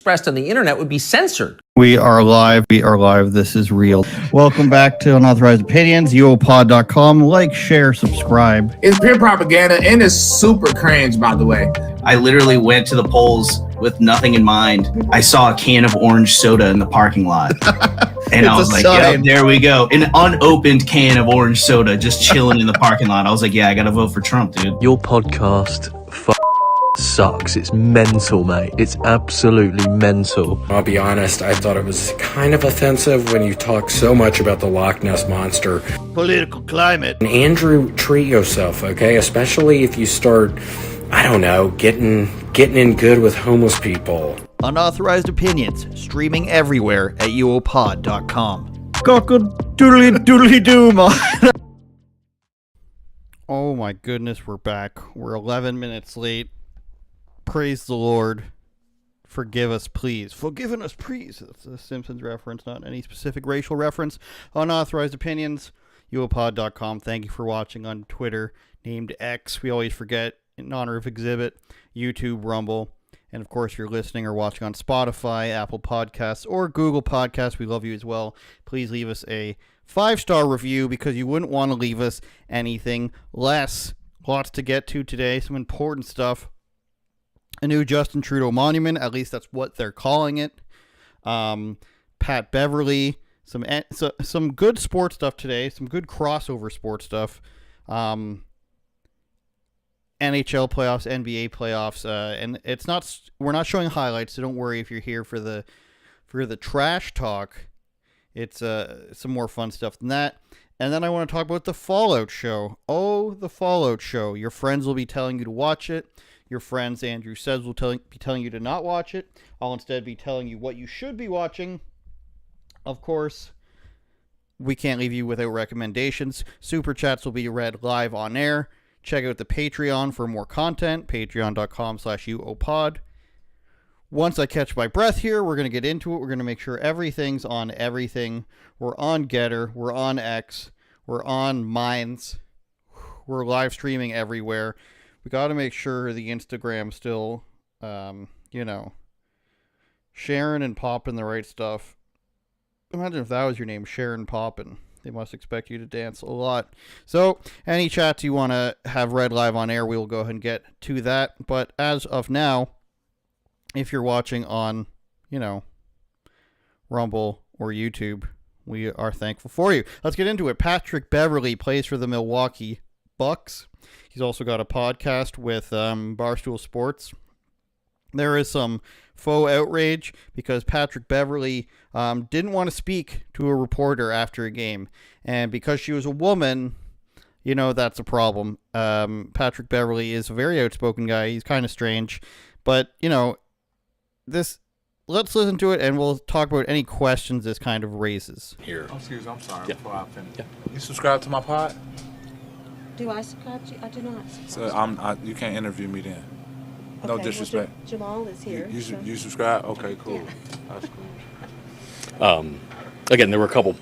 expressed on the internet would be censored. We are live. We are live. This is real. Welcome back to Unauthorized Opinions, UOPod.com. Like, share, subscribe. It's pure propaganda and it's super cringe, by the way. I literally went to the polls with nothing in mind. I saw a can of orange soda in the parking lot. And I was like, yep, there we go. An unopened can of orange soda just chilling in the parking lot. I was like, yeah, I got to vote for Trump, dude. Your podcast sucks. It's mental, mate. It's absolutely mental. I'll be honest, I thought it was kind of offensive when you talk so much about the Loch Ness Monster. Political climate. And Andrew, treat yourself, okay? Especially if you start, I don't know, getting in good with homeless people. Unauthorized Opinions, streaming everywhere at uopod.com. Cockle-doodly-doodly-doo, man. Oh my goodness, we're back. We're 11 minutes late. Praise the Lord. Forgive us, please. Forgiven us, please. That's a Simpsons reference, not any specific racial reference. Unauthorized Opinions, uopod.com. Thank you for watching on Twitter, named X. We always forget, in honor of Exhibit, YouTube, Rumble. And, of course, if you're listening or watching on Spotify, Apple Podcasts, or Google Podcasts, we love you as well. Please leave us a 5-star review because you wouldn't want to leave us anything less. Lots to get to today. Some important stuff. A new Justin Trudeau monument, at least that's what they're calling it. Pat Beverly, some good sports stuff today, some good crossover sports stuff. NHL playoffs, NBA playoffs, and we're not showing highlights, so don't worry if you're here for the trash talk. It's some more fun stuff than that. And then I want to talk about the Fallout show. Oh, the Fallout show. Your friends will be telling you to watch it. Your friends, Andrew says, will be telling you to not watch it. I'll instead be telling you what you should be watching. Of course, we can't leave you without recommendations. Super chats will be read live on air. Check out the Patreon for more content, patreon.com/uopod. Once I catch my breath here, we're going to get into it. We're going to make sure everything's on everything. We're on Getter. We're on X. We're on Minds. We're live streaming everywhere. We got to make sure the Instagram still, sharing and popping the right stuff. Imagine if that was your name, Sharon Poppin'. They must expect you to dance a lot. So, any chats you want to have read live on air, we will go ahead and get to that. But as of now, if you're watching on, Rumble or YouTube, we are thankful for you. Let's get into it. Patrick Beverly plays for the Milwaukee Bucks. He's also got a podcast with Barstool Sports. There is some faux outrage because Patrick Beverly didn't want to speak to a reporter after a game. And because she was a woman, that's a problem. Patrick Beverly is a very outspoken guy. He's kind of strange. But, let's listen to it and we'll talk about any questions this kind of raises. Here. Oh, excuse me, I'm sorry. Yeah. Before I finish. Yeah. You subscribe to my pod? Do I subscribe to you? I do not subscribe. So you can't interview me then. No disrespect. Well, Jamal is here. You subscribe? Okay, cool. Yeah. That's cool. Again, there were a couple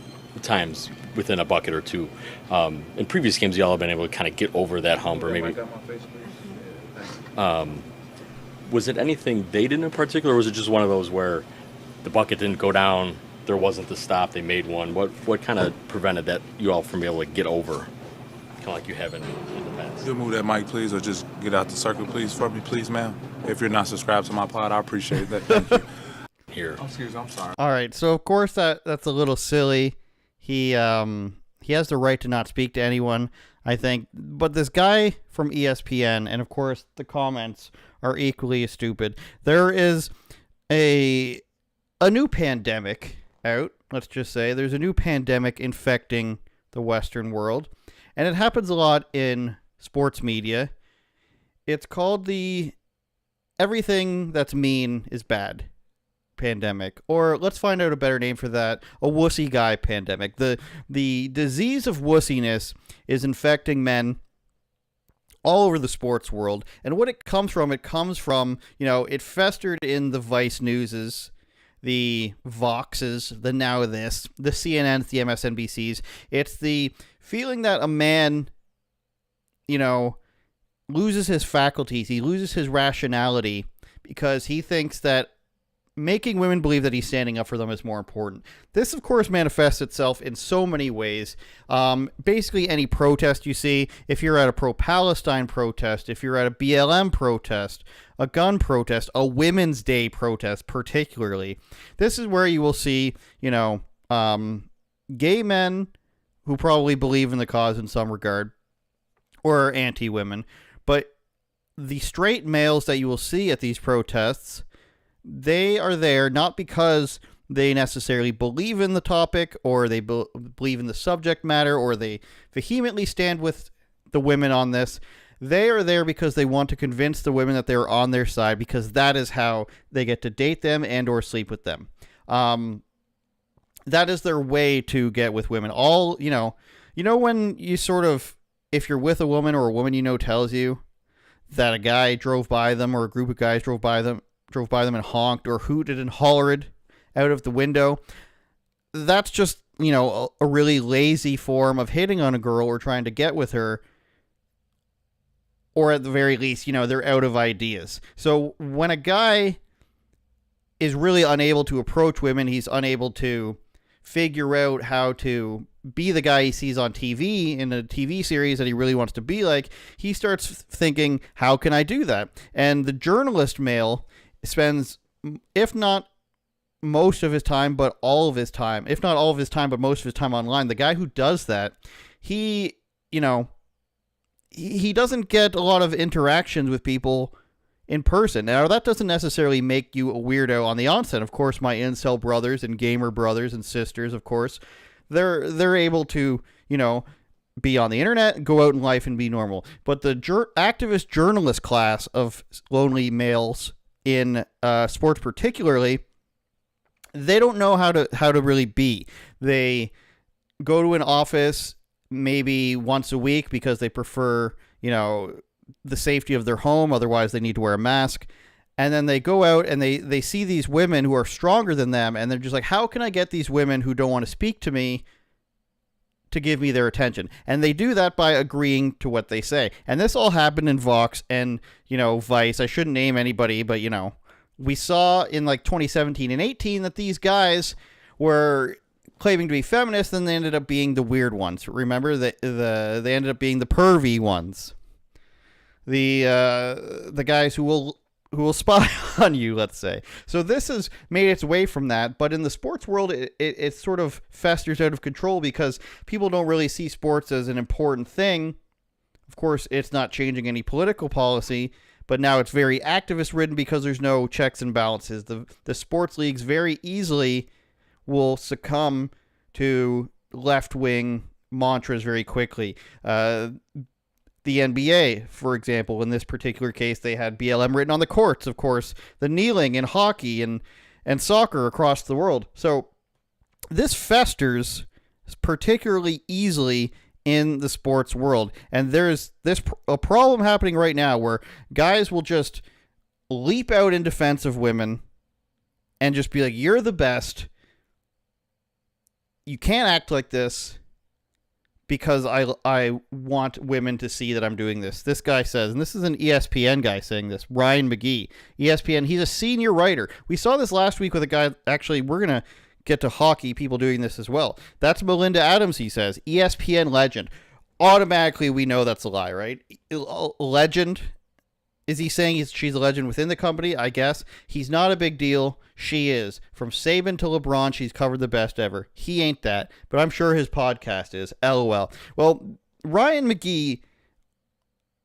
times within a bucket or two. In previous games, y'all have been able to kind of get over that hump, or maybe. Was it anything they did in particular, or was it just one of those where the bucket didn't go down, there wasn't the stop, they made one? What kind of prevented that you all from being able to get over? Kind of like you have in the past. You'll move that mic, please, or just get out the circle, please, for me, please, ma'am. If you're not subscribed to my pod, I appreciate that. Thank you. Here. Oh, excuse me, I'm sorry. All right, so of course that's a little silly. He has the right to not speak to anyone, I think. But this guy from ESPN, and of course the comments are equally as stupid. There is a new pandemic out. Let's just say there's a new pandemic infecting the Western world. And it happens a lot in sports media. It's called the everything that's mean is bad pandemic. Or let's find out a better name for that, a wussy guy pandemic. The disease of wussiness is infecting men all over the sports world. And what it comes from, it festered in the Vice Newses, the Voxes, the Now This, the CNNs, the MSNBCs. It's the feeling that a man, loses his faculties, he loses his rationality because he thinks that making women believe that he's standing up for them is more important. This, of course, manifests itself in so many ways. Basically, any protest you see, if you're at a pro-Palestine protest, if you're at a BLM protest, a gun protest, a Women's Day protest particularly, this is where you will see, gay men who probably believe in the cause in some regard, or are anti-women, but the straight males that you will see at these protests, they are there not because they necessarily believe in the topic or they believe in the subject matter or they vehemently stand with the women on this. They are there because they want to convince the women that they're on their side, because that is how they get to date them and or sleep with them. That is their way to get with women. When you sort of, if you're with a woman or a woman tells you that a guy drove by them or a group of guys drove by them and honked or hooted and hollered out of the window, that's just, a really lazy form of hitting on a girl or trying to get with her. Or at the very least, they're out of ideas. So when a guy is really unable to approach women, he's unable to figure out how to be the guy he sees on TV in a TV series that he really wants to be like, he starts thinking, how can I do that? And the journalist male spends, if not most of his time, but all of his time, if not all of his time, but most of his time online. The guy who does that, he doesn't get a lot of interactions with people in person. Now, that doesn't necessarily make you a weirdo on the onset. Of course, my incel brothers and gamer brothers and sisters, of course, they're able to, be on the internet, go out in life and be normal. But the activist journalist class of lonely males in sports particularly, they don't know how to really be. They go to an office maybe once a week because they prefer, the safety of their home. Otherwise, they need to wear a mask. And then they go out and they see these women who are stronger than them. And they're just like, how can I get these women who don't want to speak to me to give me their attention? And they do that by agreeing to what they say. And this all happened in Vox and, Vice. I shouldn't name anybody, but, we saw in like 2017 and 18 that these guys were claiming to be feminists, and they ended up being the weird ones. Remember that they ended up being the pervy ones. The guys who will spy on you, let's say. So this has made its way from that, but in the sports world, it sort of festers out of control because people don't really see sports as an important thing. Of course, it's not changing any political policy, but now it's very activist-ridden because there's no checks and balances. The sports leagues very easily will succumb to left-wing mantras very quickly. The NBA, for example, in this particular case, they had BLM written on the courts, of course, the kneeling in hockey and soccer across the world. So this festers particularly easily in the sports world. And there's a problem happening right now where guys will just leap out in defense of women and just be like, you're the best. You can't act like this because I want women to see that I'm doing this. This guy says, and this is an ESPN guy saying this, Ryan McGee, ESPN, he's a senior writer. We saw this last week with a guy, actually, we're going to get to hockey, people doing this as well. That's Melinda Adams, he says, ESPN legend. Automatically, we know that's a lie, right? Legend. Is he saying she's a legend within the company? I guess. He's not a big deal. She is. From Saban to LeBron, she's covered the best ever. He ain't that, but I'm sure his podcast is. LOL. Well, Ryan McGee,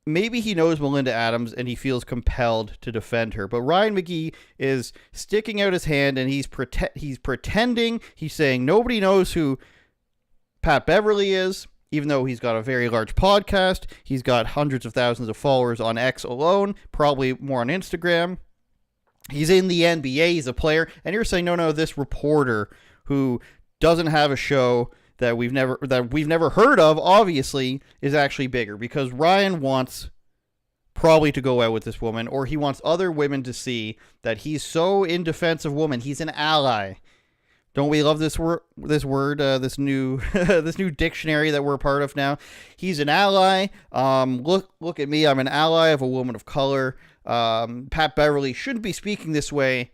maybe he knows Melinda Adams and he feels compelled to defend her, but Ryan McGee is sticking out his hand and he's pretending. He's saying nobody knows who Pat Beverly is. Even though he's got a very large podcast, he's got hundreds of thousands of followers on X alone, probably more on Instagram. He's in the NBA, he's a player, and you're saying, no, this reporter who doesn't have a show that we've never heard of, obviously, is actually bigger, because Ryan wants probably to go out with this woman, or he wants other women to see that he's so in defense of women, he's an ally. Don't we love this word? This new this new dictionary that we're a part of now. He's an ally. Look at me. I'm an ally of a woman of color. Pat Beverly shouldn't be speaking this way.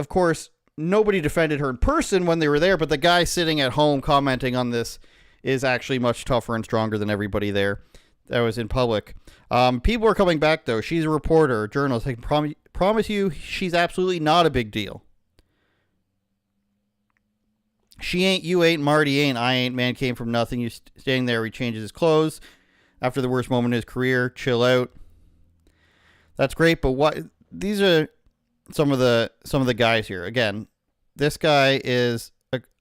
of course, nobody defended her in person when they were there, but the guy sitting at home commenting on this is actually much tougher and stronger than everybody there that was in public. People are coming back, though. She's a reporter, a journalist. I can promise you she's absolutely not a big deal. She ain't, you ain't, Marty ain't, I ain't, man came from nothing. He's standing there, he changes his clothes after the worst moment in his career. Chill out. That's great, but what? These are some of the guys here. Again, this guy is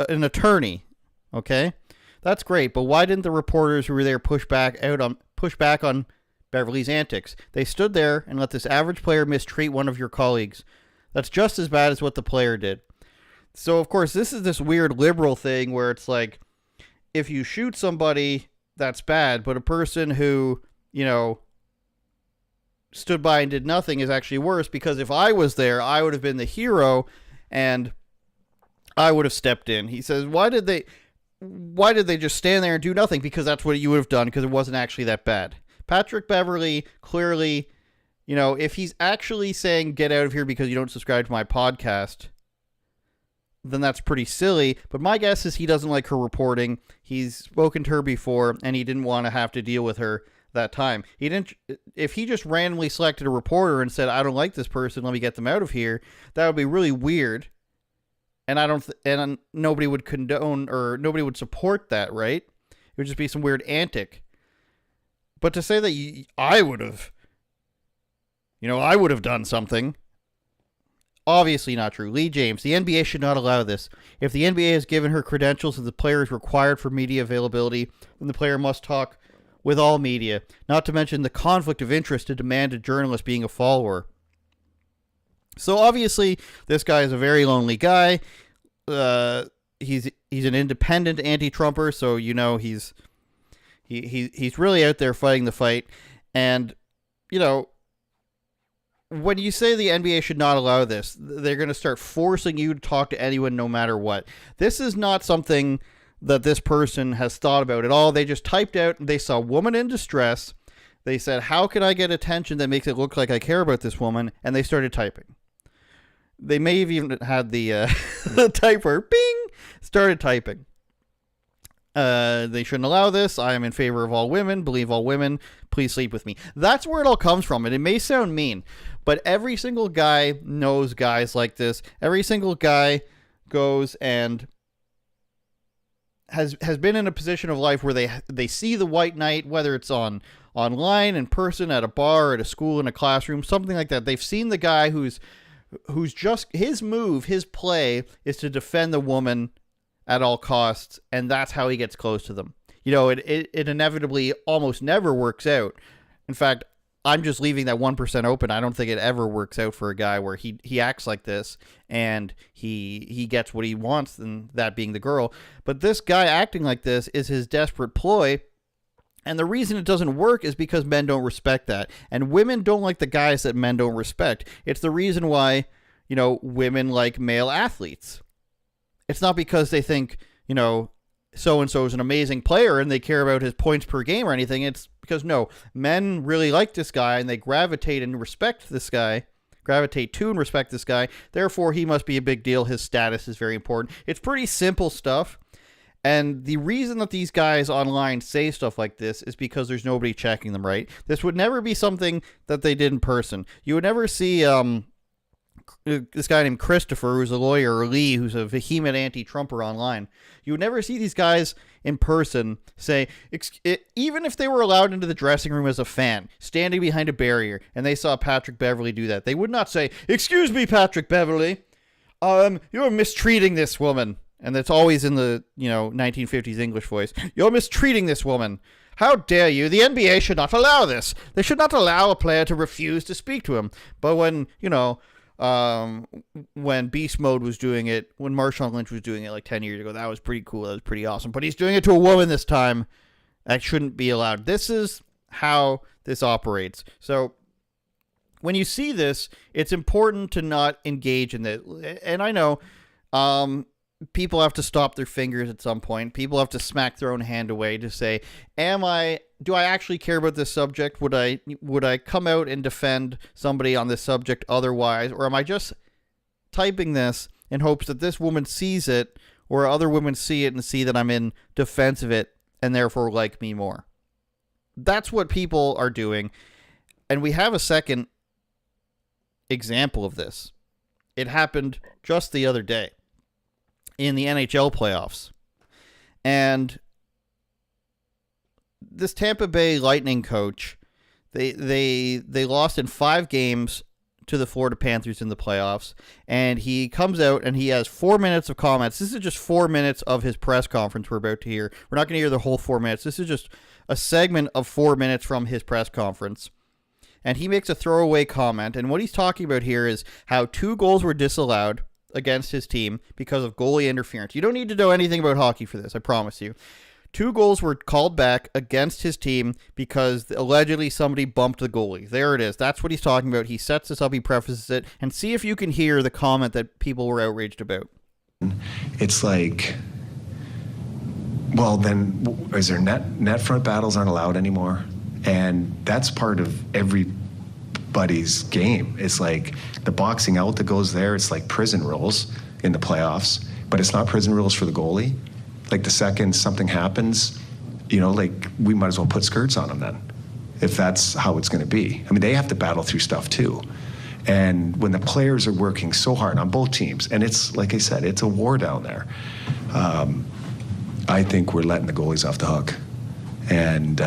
an attorney, okay? That's great, but why didn't the reporters who were there push back on Beverly's antics? They stood there and let this average player mistreat one of your colleagues. That's just as bad as what the player did. So, of course, this is this weird liberal thing where it's like, if you shoot somebody, that's bad, but a person who, stood by and did nothing is actually worse, because if I was there, I would have been the hero and I would have stepped in. He says, why did they just stand there and do nothing? Because that's what you would have done, because it wasn't actually that bad. Patrick Beverley, clearly, if he's actually saying, get out of here because you don't subscribe to my podcast, then that's pretty silly. But my guess is he doesn't like her reporting. He's spoken to her before, and he didn't want to have to deal with her that time. If he just randomly selected a reporter and said, I don't like this person, let me get them out of here, that would be really weird. And and nobody would condone, or nobody would support that, right? It would just be some weird antic. But to say that I would have done something, obviously not true. Lee James, the NBA should not allow this. If the NBA has given her credentials that the player is required for media availability, then the player must talk with all media, not to mention the conflict of interest to demand a journalist being a follower. So obviously, this guy is a very lonely guy. He's an independent anti-Trumper, so he's really out there fighting the fight. And when you say the NBA should not allow this, they're going to start forcing you to talk to anyone no matter what. This is not something that this person has thought about at all. They just typed out, they saw a woman in distress. They said, how can I get attention that makes it look like I care about this woman? And they started typing. They may have even had the typer, bing, started typing. They shouldn't allow this. I am in favor of all women. Believe all women. Please sleep with me. That's where it all comes from. And it may sound mean, but every single guy knows guys like this. Every single guy goes and has been in a position of life where they see the white knight, whether it's online, in person, at a bar, at a school, in a classroom, something like that. They've seen the guy who's just, his move, his play is to defend the woman at all costs, and that's how he gets close to them. It inevitably almost never works out. In fact, I'm just leaving that 1% open. I don't think it ever works out for a guy where he acts like this and he gets what he wants, and that being the girl. But this guy acting like this is his desperate ploy. And the reason it doesn't work is because men don't respect that. And women don't like the guys that men don't respect. It's the reason why, women like male athletes. It's not because they think, so-and-so is an amazing player and they care about his points per game or anything. It's because, no, men really like this guy and they gravitate to and respect this guy. Therefore, he must be a big deal. His status is very important. It's pretty simple stuff. And the reason that these guys online say stuff like this is because there's nobody checking them, right? This would never be something that they did in person. You would never see this guy named Christopher, who's a lawyer, or Lee, who's a vehement anti-Trumper online. You would never see these guys in person say, even if they were allowed into the dressing room as a fan, standing behind a barrier, and they saw Patrick Beverley do that, they would not say, "Excuse me, Patrick Beverley, you're mistreating this woman." And it's always in the, 1950s English voice. "You're mistreating this woman. How dare you? The NBA should not allow this. They should not allow a player to refuse to speak to him." But when, when Beast Mode was doing it, when Marshawn Lynch was doing it like 10 years ago, that was pretty cool. That was pretty awesome. But he's doing it to a woman this time. That shouldn't be allowed. This is how this operates. So when you see this, it's important to not engage in it. And I know, people have to stop their fingers at some point. People have to smack their own hand away to say, do I actually care about this subject? Would I come out and defend somebody on this subject otherwise? Or am I just typing this in hopes that this woman sees it or other women see it and see that I'm in defense of it and therefore like me more. That's what people are doing. And we have a second example of this. It happened just the other day in the NHL playoffs. And this Tampa Bay Lightning coach, they lost in 5 games to the Florida Panthers in the playoffs, and he comes out and he has 4 minutes of comments. This is just 4 minutes of his press conference we're about to hear. We're not going to hear the whole 4 minutes. This is just a segment of 4 minutes from his press conference. And he makes a throwaway comment, and what he's talking about here is how 2 goals were disallowed against his team because of goalie interference. You don't need to know anything about hockey for this, I promise you. 2 goals were called back against his team because allegedly somebody bumped the goalie. There it is. That's what he's talking about. He sets this up, he prefaces it, and see if you can hear the comment that people were outraged about. It's like, well, then is there net front battles aren't allowed anymore? And that's part of everybody's game. It's like the boxing out that goes there. It's like prison rules in the playoffs, but it's not prison rules for the goalie. Like the second something happens, like we might as well put skirts on them then, if that's how it's going to be. I mean, they have to battle through stuff too. And when the players are working so hard on both teams, and it's, like I said, it's a war down there, I think we're letting the goalies off the hook. And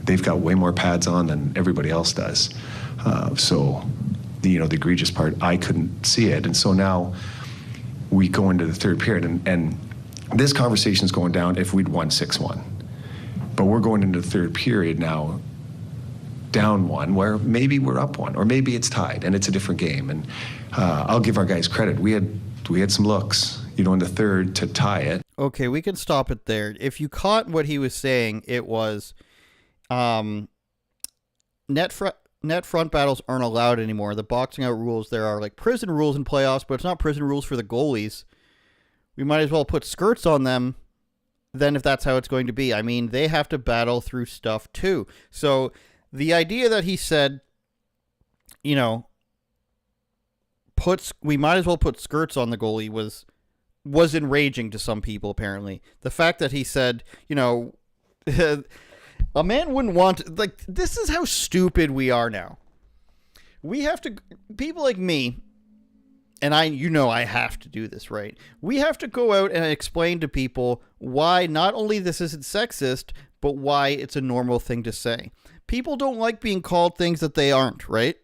they've got way more pads on than everybody else does. So, the egregious part, I couldn't see it. And so now we go into the third period, and this conversation is going down if we'd won 6-1. But we're going into the third period now, down 1, where maybe we're up 1, or maybe it's tied, and it's a different game. And I'll give our guys credit. We had some looks, in the third to tie it. Okay, we can stop it there. If you caught what he was saying, it was net front battles aren't allowed anymore. The boxing out rules, there are like prison rules in playoffs, but it's not prison rules for the goalies. We might as well put skirts on them then if that's how it's going to be. I mean, they have to battle through stuff too. So the idea that he said, we might as well put skirts on the goalie was enraging to some people, apparently. The fact that he said, a man wouldn't want, this is how stupid we are now. We have to, people like me, and I have to do this, right? We have to go out and explain to people why not only this isn't sexist, but why it's a normal thing to say. People don't like being called things that they aren't, right?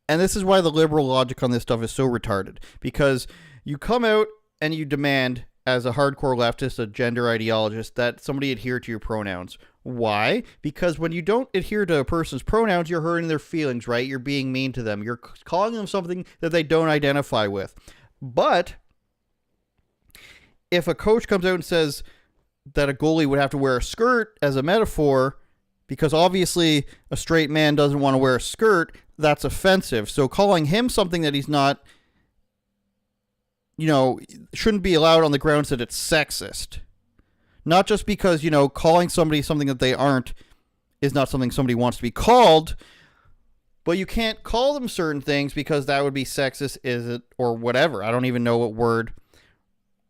And this is why the liberal logic on this stuff is so retarded. Because you come out and you demand, as a hardcore leftist, a gender ideologist, that somebody adhere to your pronouns. Why? Because when you don't adhere to a person's pronouns, you're hurting their feelings, right? You're being mean to them. You're calling them something that they don't identify with. But if a coach comes out and says that a goalie would have to wear a skirt as a metaphor, because obviously a straight man doesn't want to wear a skirt, that's offensive. So calling him something that he's not, shouldn't be allowed on the grounds that it's sexist. Not just because, calling somebody something that they aren't is not something somebody wants to be called, but you can't call them certain things because that would be sexist, is it, or whatever. I don't even know what word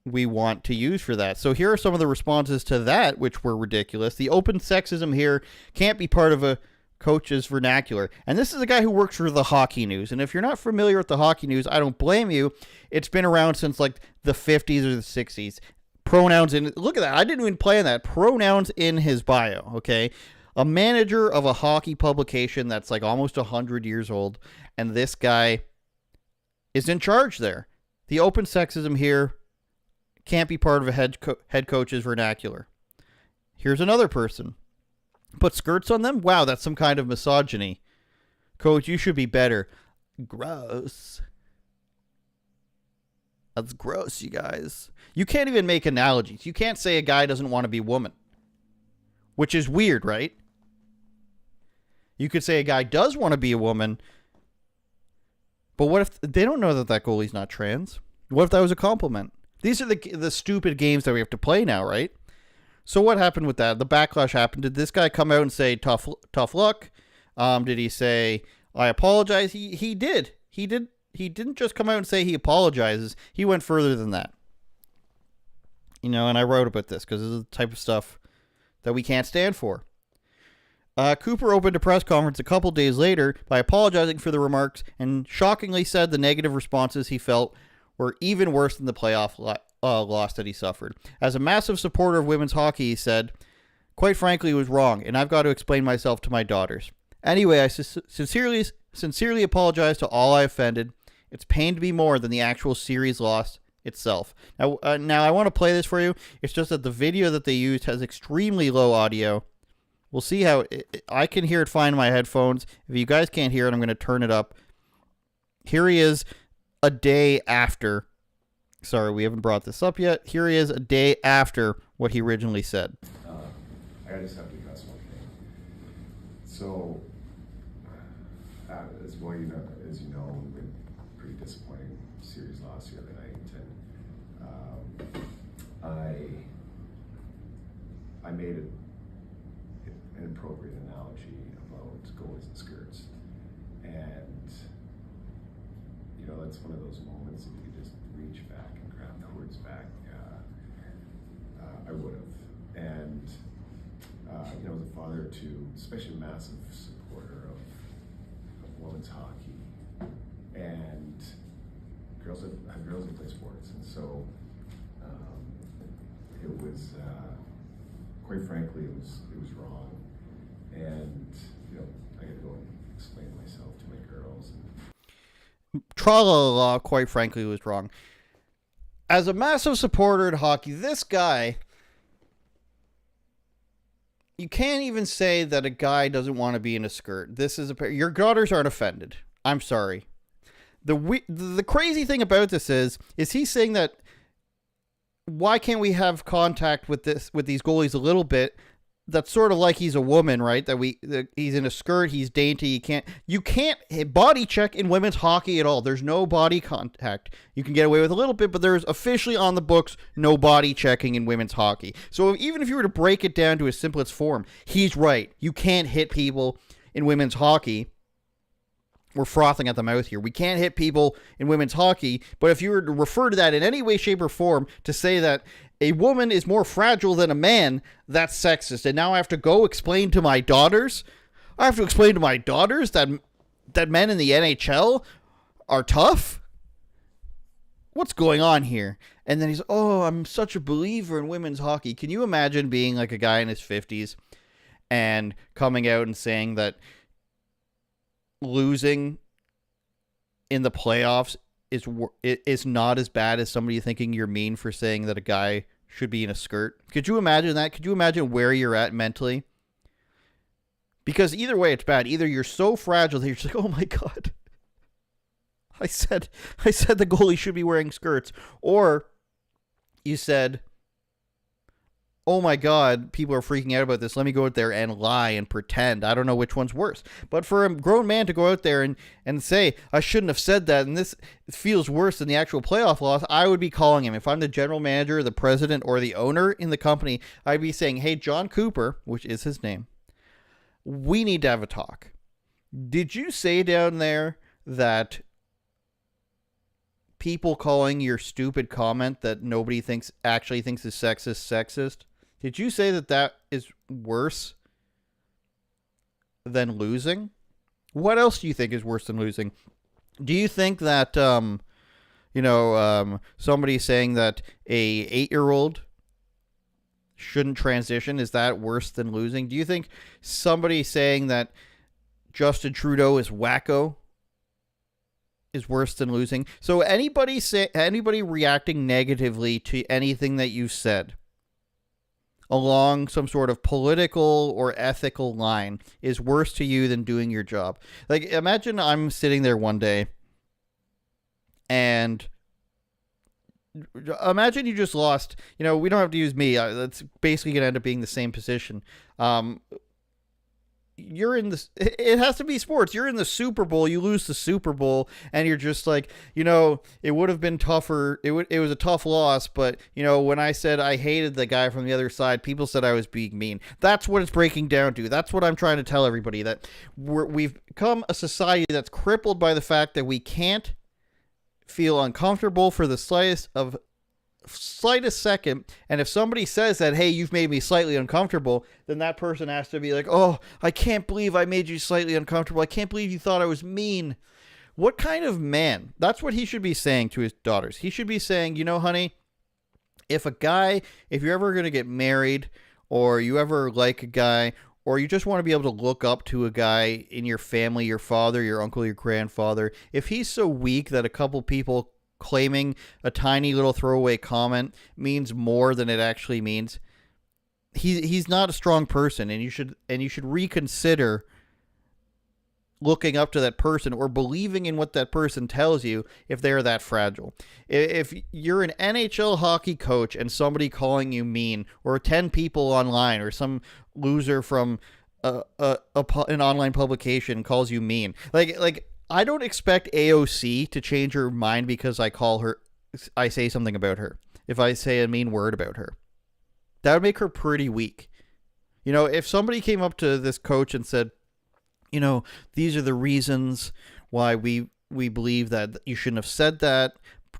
we want to use for that. So here are some of the responses to that, which were ridiculous. The open sexism here can't be part of a coach's vernacular. And this is a guy who works for the Hockey News. And if you're not familiar with the Hockey News, I don't blame you. It's been around since like the 50s or the 60s. Pronouns in, look at that. I didn't even play on that. Pronouns in his bio, okay? A manager of a hockey publication that's like almost 100 years old, and this guy is in charge there. The open sexism here can't be part of a head coach's vernacular. Here's another person. Put skirts on them? Wow, that's some kind of misogyny. Coach, you should be better. Gross. That's gross, you guys. You can't even make analogies. You can't say a guy doesn't want to be a woman. Which is weird, right? You could say a guy does want to be a woman, but what if they don't know that goalie's not trans? What if that was a compliment? These are the stupid games that we have to play now, right? So what happened with that? The backlash happened. Did this guy come out and say tough luck? Did he say I apologize? He did. didn't just come out and say he apologizes. He went further than that. And I wrote about this because this is the type of stuff that we can't stand for. Cooper opened a press conference a couple days later by apologizing for the remarks and shockingly said the negative responses he felt were even worse than the playoff loss that he suffered. As a massive supporter of women's hockey, he said, "Quite frankly, it was wrong, and I've got to explain myself to my daughters. Anyway, I sincerely apologize to all I offended. It's pained me more than the actual series loss itself." Now I want to play this for you. It's just that the video that they used has extremely low audio. We'll see how I can hear it fine in my headphones. If you guys can't hear it, I'm going to turn it up. Here he is a day after. Sorry, we haven't brought this up yet. Here he is a day after what he originally said. I just have to address one thing. So, as well, as you know, we had a pretty disappointing series loss the other night, and I made an appropriate analogy about goalies and skirts, and that's one of those moments if you could just reach back and grab the words back, I would have. And as a father of two, especially a massive supporter of women's hockey, and girls that play sports, and so it was quite frankly it was wrong, and I had to go and explain myself to my girls. Tra-la-la, quite frankly, it was wrong. As a massive supporter in hockey, this guy, you can't even say that a guy doesn't want to be in a skirt. Your daughters aren't offended. I'm sorry. The crazy thing about this is he saying that why can't we have contact with these goalies a little bit? That's sort of like he's a woman, right? That he's in a skirt, he's dainty. You can't body check in women's hockey at all. There's no body contact. You can get away with a little bit, but there's officially on the books no body checking in women's hockey. So even if you were to break it down to its simplest form, he's right. You can't hit people in women's hockey. We're frothing at the mouth here. We can't hit people in women's hockey, but if you were to refer to that in any way, shape, or form to say that a woman is more fragile than a man, that's sexist. And now I have to go explain to my daughters. I have to explain to my daughters that men in the NHL are tough? What's going on here? And then he's, I'm such a believer in women's hockey. Can you imagine being like a guy in his 50s and coming out and saying that losing in the playoffs is not as bad as somebody thinking you're mean for saying that a guy should be in a skirt? Could you imagine that? Could you imagine where you're at mentally? Because either way, it's bad. Either you're so fragile that you're just like, oh my God, I said the goalie should be wearing skirts. Or you said, oh my God, people are freaking out about this. Let me go out there and lie and pretend. I don't know which one's worse. But for a grown man to go out there and say, I shouldn't have said that, and this feels worse than the actual playoff loss, I would be calling him. If I'm the general manager, the president, or the owner in the company, I'd be saying, hey, John Cooper, which is his name, we need to have a talk. Did you say down there that people calling your stupid comment that nobody actually thinks is sexist? Did you say that is worse than losing? What else do you think is worse than losing? Do you think that, somebody saying that a 8-year-old shouldn't transition, is that worse than losing? Do you think somebody saying that Justin Trudeau is wacko is worse than losing? So anybody reacting negatively to anything that you said along some sort of political or ethical line is worse to you than doing your job. Like, imagine I'm sitting there one day and imagine you just lost, we don't have to use me. That's basically going to end up being the same position. You're in this, it has to be sports. You're in the Super Bowl, you lose the Super Bowl, and you're just like, it would have been tougher. It was a tough loss, but when I said I hated the guy from the other side, people said I was being mean. That's what it's breaking down to. That's what I'm trying to tell everybody, that we've become a society that's crippled by the fact that we can't feel uncomfortable for the slightest second, and if somebody says that, hey, you've made me slightly uncomfortable, then that person has to be like, oh, I can't believe I made you slightly uncomfortable. I can't believe you thought I was mean. What kind of man? That's what he should be saying to his daughters. He should be saying, you know, honey, if you're ever going to get married, or you ever like a guy, or you just want to be able to look up to a guy in your family, your father, your uncle, your grandfather, if he's so weak that a couple people claiming a tiny little throwaway comment means more than it actually means, he's not a strong person, and you should reconsider looking up to that person or believing in what that person tells you if they're that fragile. If you're an NHL hockey coach and somebody calling you mean, or 10 people online, or some loser from an online publication calls you mean, like I don't expect AOC to change her mind because I say something about her. If I say a mean word about her, that would make her pretty weak. You know, if somebody came up to this coach and said, you know, these are the reasons why we believe that you shouldn't have said that,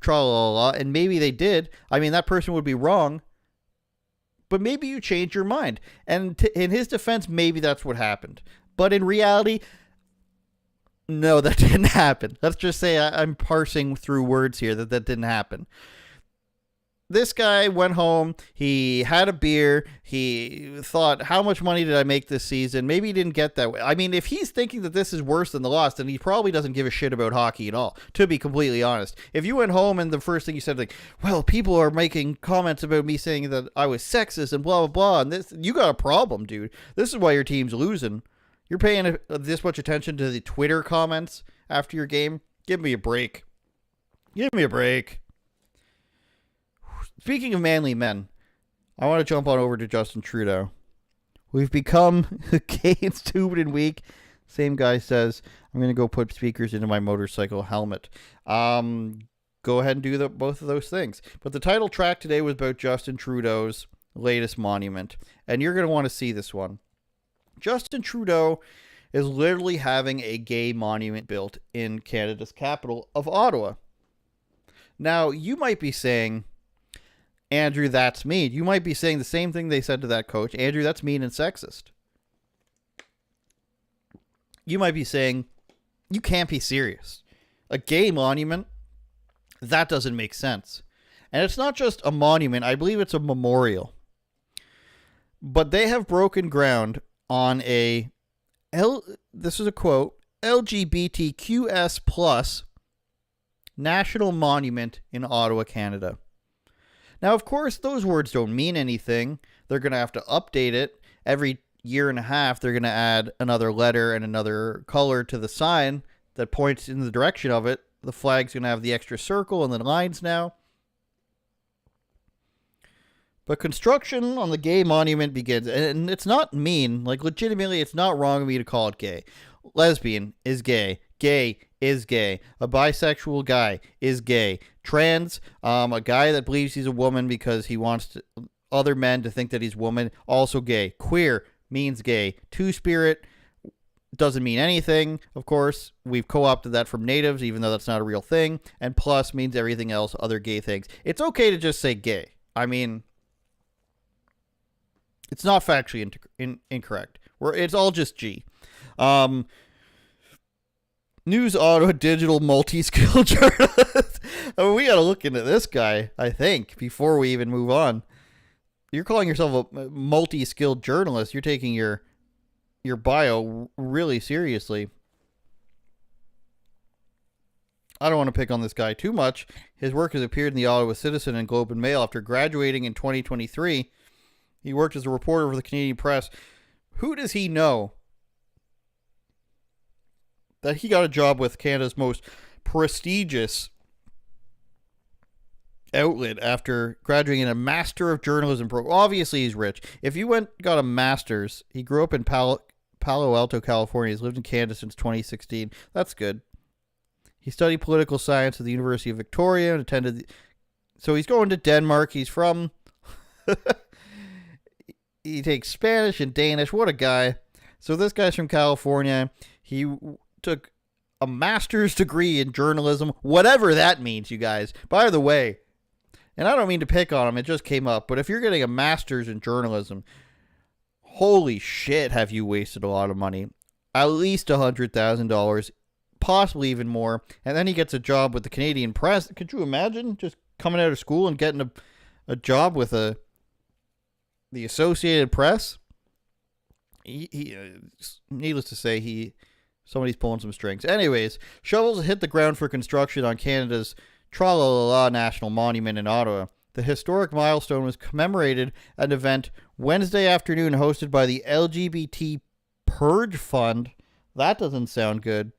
and maybe they did, I mean, that person would be wrong, but maybe you changed your mind. And in his defense, maybe that's what happened. But in reality, no, that didn't happen. Let's just say I'm parsing through words here that didn't happen. This guy went home, he had a beer, he thought, how much money did I make this season? Maybe he didn't get that way. I mean, if he's thinking that this is worse than the loss, then he probably doesn't give a shit about hockey at all, to be completely honest. If you went home and the first thing you said, like, well, people are making comments about me saying that I was sexist and blah, blah, blah, and this, you got a problem, dude. This is why your team's losing. You're paying this much attention to the Twitter comments after your game? Give me a break. Give me a break. Speaking of manly men, I want to jump on over to Justin Trudeau. We've become gay and stupid and weak. Same guy says, I'm going to go put speakers into my motorcycle helmet. Go ahead and do both of those things. But the title track today was about Justin Trudeau's latest monument. And you're going to want to see this one. Justin Trudeau is literally having a gay monument built in Canada's capital of Ottawa. Now, you might be saying, Andrew, that's mean. You might be saying the same thing they said to that coach. Andrew, that's mean and sexist. You might be saying, you can't be serious. A gay monument? That doesn't make sense. And it's not just a monument. I believe it's a memorial. But they have broken ground on this is a quote, LGBTQS plus national monument in Ottawa, Canada. Now, of course, those words don't mean anything. They're going to have to update it. Every year and a half, they're going to add another letter and another color to the sign that points in the direction of it. The flag's going to have the extra circle and the lines now. But construction on the gay monument begins, and it's not mean. Like, legitimately, it's not wrong of me to call it gay. Lesbian is gay. Gay is gay. A bisexual guy is gay. Trans, a guy that believes he's a woman because he wants other men to think that he's a woman, also gay. Queer means gay. Two-spirit doesn't mean anything, of course. We've co-opted that from natives, even though that's not a real thing. And plus means everything else, other gay things. It's okay to just say gay. I mean, it's not factually incorrect. It's all just G. News Ottawa digital multi-skilled journalist. I mean, we got to look into this guy, I think, before we even move on. You're calling yourself a multi-skilled journalist. You're taking your bio really seriously. I don't want to pick on this guy too much. His work has appeared in the Ottawa Citizen and Globe and Mail. After graduating in 2023, he worked as a reporter for the Canadian Press. Who does he know that he got a job with Canada's most prestigious outlet after graduating in a Master of Journalism program? Obviously, he's rich. If you got a master's, he grew up in Palo Alto, California. He's lived in Canada since 2016. That's good. He studied political science at the University of Victoria and attended. So he's going to Denmark. He's from. He takes Spanish and Danish. What a guy. So this guy's from California. He took a master's degree in journalism, whatever that means, you guys. By the way, and I don't mean to pick on him, it just came up, but if you're getting a master's in journalism, holy shit, have you wasted a lot of money. At least $100,000, possibly even more. And then he gets a job with the Canadian Press. Could you imagine just coming out of school and getting a job with the Associated Press? Needless to say, somebody's pulling some strings. Anyways, shovels hit the ground for construction on Canada's Tra-la-la-la National Monument in Ottawa. The historic milestone was commemorated at an event Wednesday afternoon hosted by the LGBT Purge Fund. That doesn't sound good.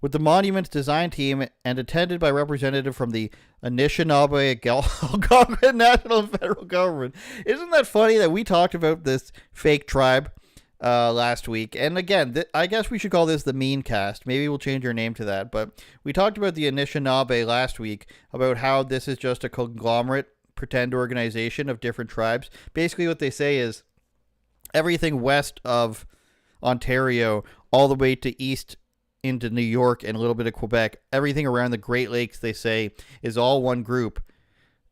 With the monument's design team and attended by representatives from the Anishinaabe Algonquin National and Federal Government. Isn't that funny that we talked about this fake tribe last week? And again, I guess we should call this the Mean Cast. Maybe we'll change our name to that. But we talked about the Anishinaabe last week, about how this is just a conglomerate pretend organization of different tribes. Basically what they say is everything west of Ontario all the way to east into New York and a little bit of Quebec, everything around the Great Lakes, they say, is all one group,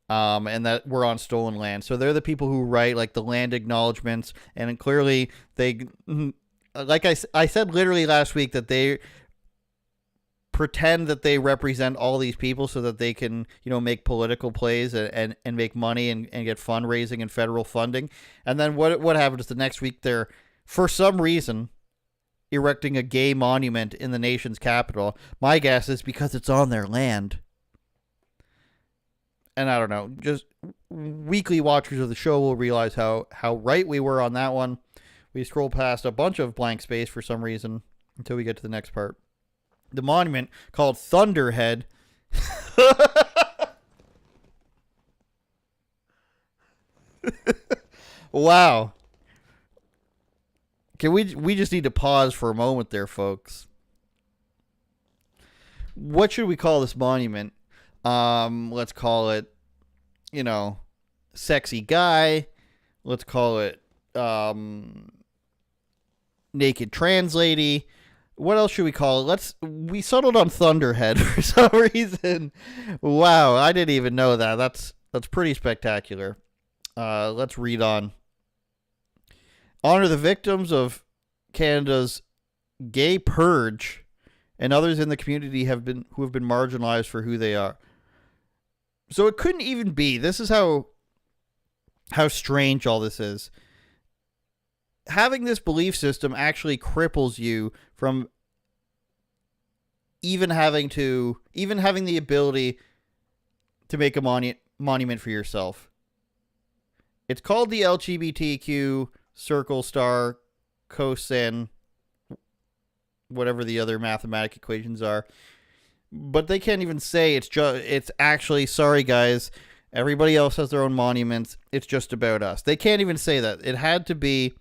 and that we're on stolen land. So they're the people who write like the land acknowledgments, and clearly they, like I said literally last week, that they pretend that they represent all these people so that they can, make political plays and make money and get fundraising and federal funding. And then what happens the next week? They're, for some reason, erecting a gay monument in the nation's capital. My guess is because it's on their land. And I don't know, just weekly watchers of the show will realize how right we were on that one. We scroll past a bunch of blank space for some reason until we get to the next part. The monument, called Thunderhead, wow. Can we just need to pause for a moment there, folks. What should we call this monument? Let's call it, sexy guy. Let's call it naked trans lady. What else should we call it? We settled on Thunderhead for some reason. Wow, I didn't even know that. That's pretty spectacular. Let's read on. Honor the victims of Canada's gay purge and others in the community who have been marginalized for who they are. So it couldn't even be. This is how strange all this is. Having this belief system actually cripples you from even having the ability to make a monument for yourself. It's called the LGBTQ circle star cosine, whatever the other mathematic equations are, but they can't even say it's actually, sorry guys, everybody else has their own monuments, it's just about us. They can't even say that. It had to be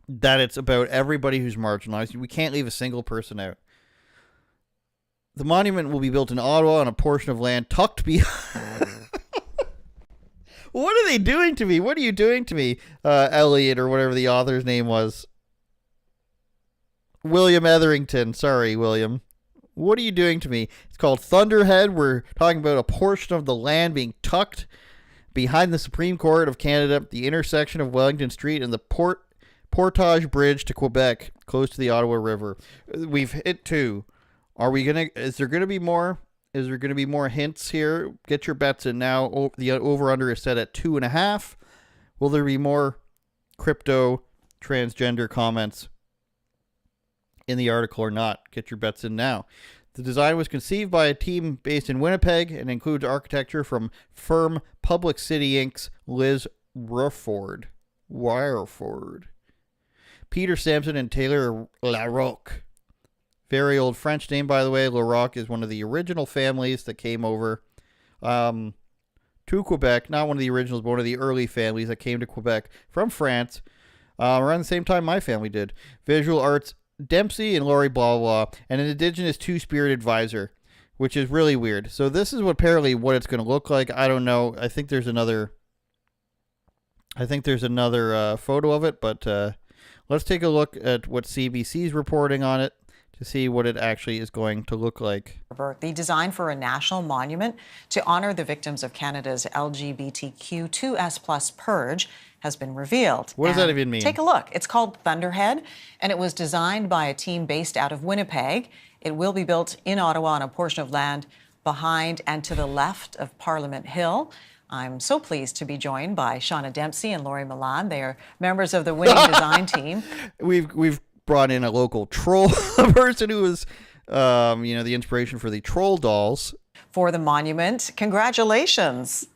that it's about everybody who's marginalized. We can't leave a single person out. The monument will be built in Ottawa on a portion of land tucked behind. What are they doing to me? What are you doing to me, Elliot, or whatever the author's name was? William Etherington. Sorry, William. What are you doing to me? It's called Thunderhead. We're talking about a portion of the land being tucked behind the Supreme Court of Canada, the intersection of Wellington Street and the Portage Bridge to Quebec, close to the Ottawa River. We've hit 2. Is there going to be more? Is there going to be more hints here? Get your bets in now. The over-under is set at 2.5. Will there be more crypto transgender comments in the article or not? Get your bets in now. The design was conceived by a team based in Winnipeg and includes architecture from firm Public City Inc.'s Liz Wireford, Peter Sampson, and Taylor Larocque. Very old French name, by the way. Larocque is one of the original families that came over to Quebec. Not one of the originals, but one of the early families that came to Quebec from France around the same time my family did. Visual Arts Dempsey and Laurie blah blah, and an Indigenous Two-Spirit advisor, which is really weird. So this is apparently what it's going to look like. I don't know. I think there's another photo of it, but let's take a look at what CBC's reporting on it to see what it actually is going to look like. The design for a national monument to honor the victims of Canada's LGBTQ2S+ purge has been revealed. What does that even mean? Take a look. It's called Thunderhead, and it was designed by a team based out of Winnipeg. It will be built in Ottawa on a portion of land behind and to the left of Parliament Hill. I'm so pleased to be joined by Shauna Dempsey and Laurie Milan. They are members of the winning design team. We've brought in a local troll person who was, the inspiration for the troll dolls. For the monument. Congratulations.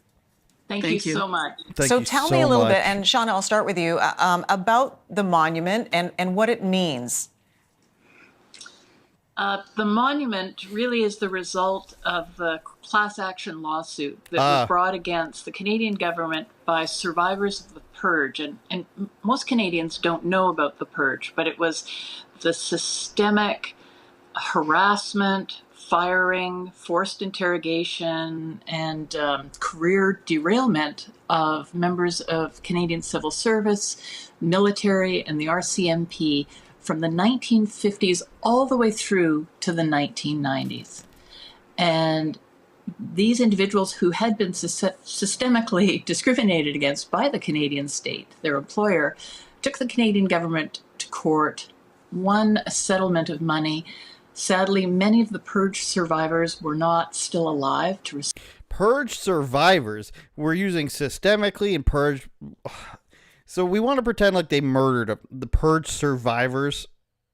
Thank you so much. So tell me a little bit, and Shauna, I'll start with you, about the monument and what it means. The monument really is the result of the class action lawsuit that was brought against the Canadian government by survivors of the purge. And most Canadians don't know about the purge, but it was the systemic harassment, firing, forced interrogation, and career derailment of members of Canadian civil service, military, and the RCMP from the 1950s all the way through to the 1990s. And these individuals who had been systemically discriminated against by the Canadian state, their employer, took the Canadian government to court, won a settlement of money. Sadly, many of the purge survivors were not still alive to receive. Purge survivors were using systemically and purge. So we want to pretend like they murdered the purge survivors.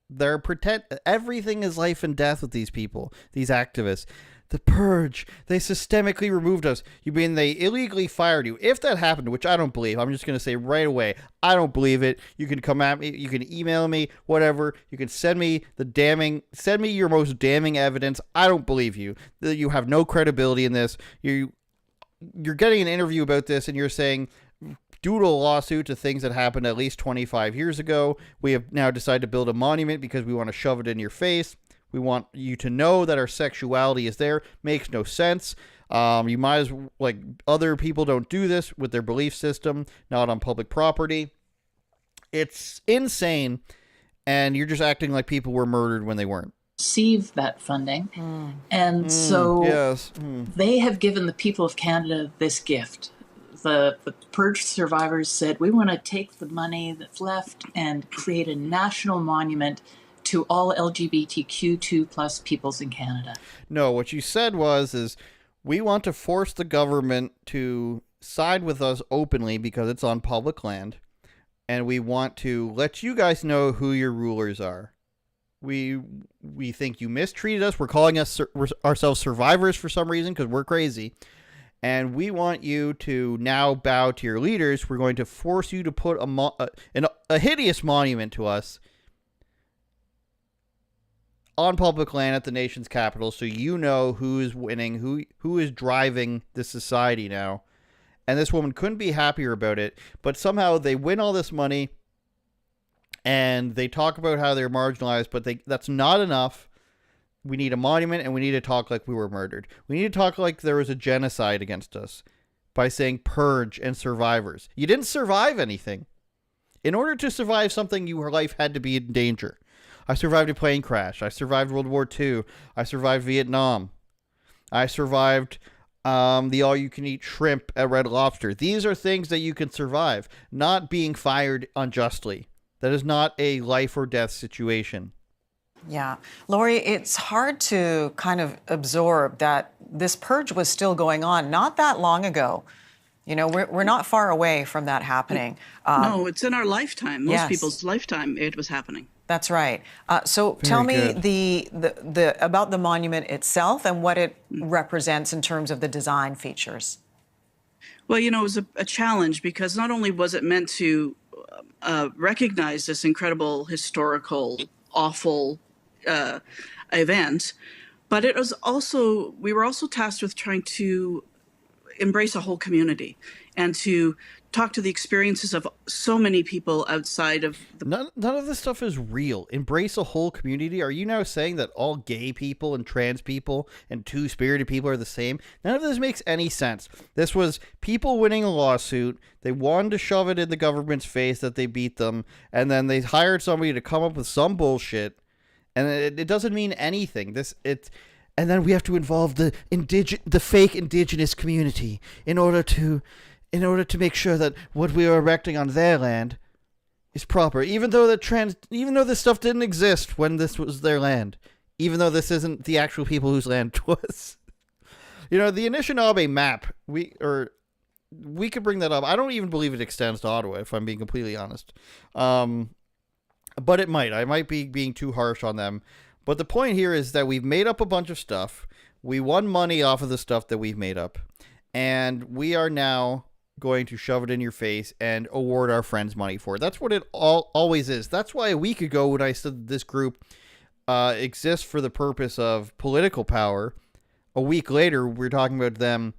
They're pretend everything is life and death with these people, these activists. The purge, they systemically removed us. You mean they illegally fired you? If that happened, which I don't believe, I'm just going to say right away, I don't believe it. You can come at me, you can email me, whatever. You can send me your most damning evidence. I don't believe you. You have no credibility in this. You're getting an interview about this and you're saying, due to a lawsuit to things that happened at least 25 years ago, we have now decided to build a monument because we want to shove it in your face. We want you to know that our sexuality is there. Makes no sense. You might as well, like, other people don't do this with their belief system, not on public property. It's insane, and you're just acting like people were murdered when they weren't. Receive that funding. And so they have given the people of Canada this gift. The purge survivors said, we want to take the money that's left and create a national monument to all LGBTQ2+ peoples in Canada. No, what you said is we want to force the government to side with us openly because it's on public land, and we want to let you guys know who your rulers are. We think you mistreated us. We're calling ourselves survivors for some reason because we're crazy. And we want you to now bow to your leaders. We're going to force you to put a hideous monument to us on public land at the nation's capital, so you know who is winning, who is driving this society now. And this woman couldn't be happier about it, but somehow they win all this money, and they talk about how they're marginalized, but that's not enough. We need a monument, and we need to talk like we were murdered. We need to talk like there was a genocide against us by saying purge and survivors. You didn't survive anything. In order to survive something, your life had to be in danger. I survived a plane crash. I survived World War II. I survived Vietnam. I survived the all-you-can-eat shrimp at Red Lobster. These are things that you can survive, not being fired unjustly. That is not a life or death situation. Yeah. Laurie, it's hard to kind of absorb that this purge was still going on not that long ago. You know, we're not far away from that happening. No, it's in our lifetime. Most people's lifetime it was happening. That's right. So tell me the about the monument itself and what it represents in terms of the design features. Well, you know, it was a challenge because not only was it meant to recognize this incredible, historical, awful event, but it was also, we were also tasked with trying to embrace a whole community and to talk to the experiences of so many people outside of the... None of this stuff is real. Embrace a whole community. Are you now saying that all gay people and trans people and two-spirited people are the same? None of this makes any sense. This was people winning a lawsuit. They wanted to shove it in the government's face that they beat them, and then they hired somebody to come up with some bullshit, And it doesn't mean anything. And then we have to involve the fake indigenous community in order to make sure that what we are erecting on their land is proper, even though this stuff didn't exist when this was their land, even though this isn't the actual people whose land it was. The Anishinaabe map, we could bring that up. I don't even believe it extends to Ottawa, if I'm being completely honest. But it might. I might be being too harsh on them. But the point here is that we've made up a bunch of stuff. We won money off of the stuff that we've made up. And we are now going to shove it in your face and award our friends money for it. That's what it always is. That's why a week ago when I said this group exists for the purpose of political power, a week later we're talking about them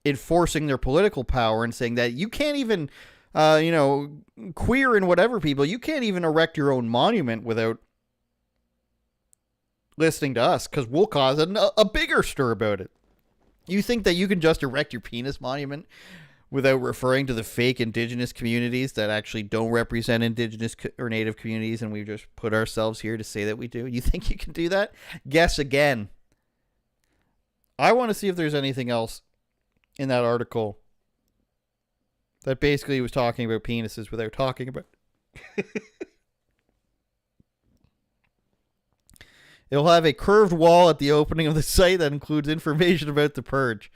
enforcing their political power and saying that you can't even, queer and whatever people, you can't even erect your own monument without listening to us, because we'll cause a bigger stir about it. You think that you can just erect your penis monument without referring to the fake indigenous communities that actually don't represent indigenous or native communities, and we've just put ourselves here to say that we do? You think you can do that? Guess again. I want to see if there's anything else in that article that basically was talking about penises without talking about It'll have a curved wall at the opening of the site that includes information about the purge.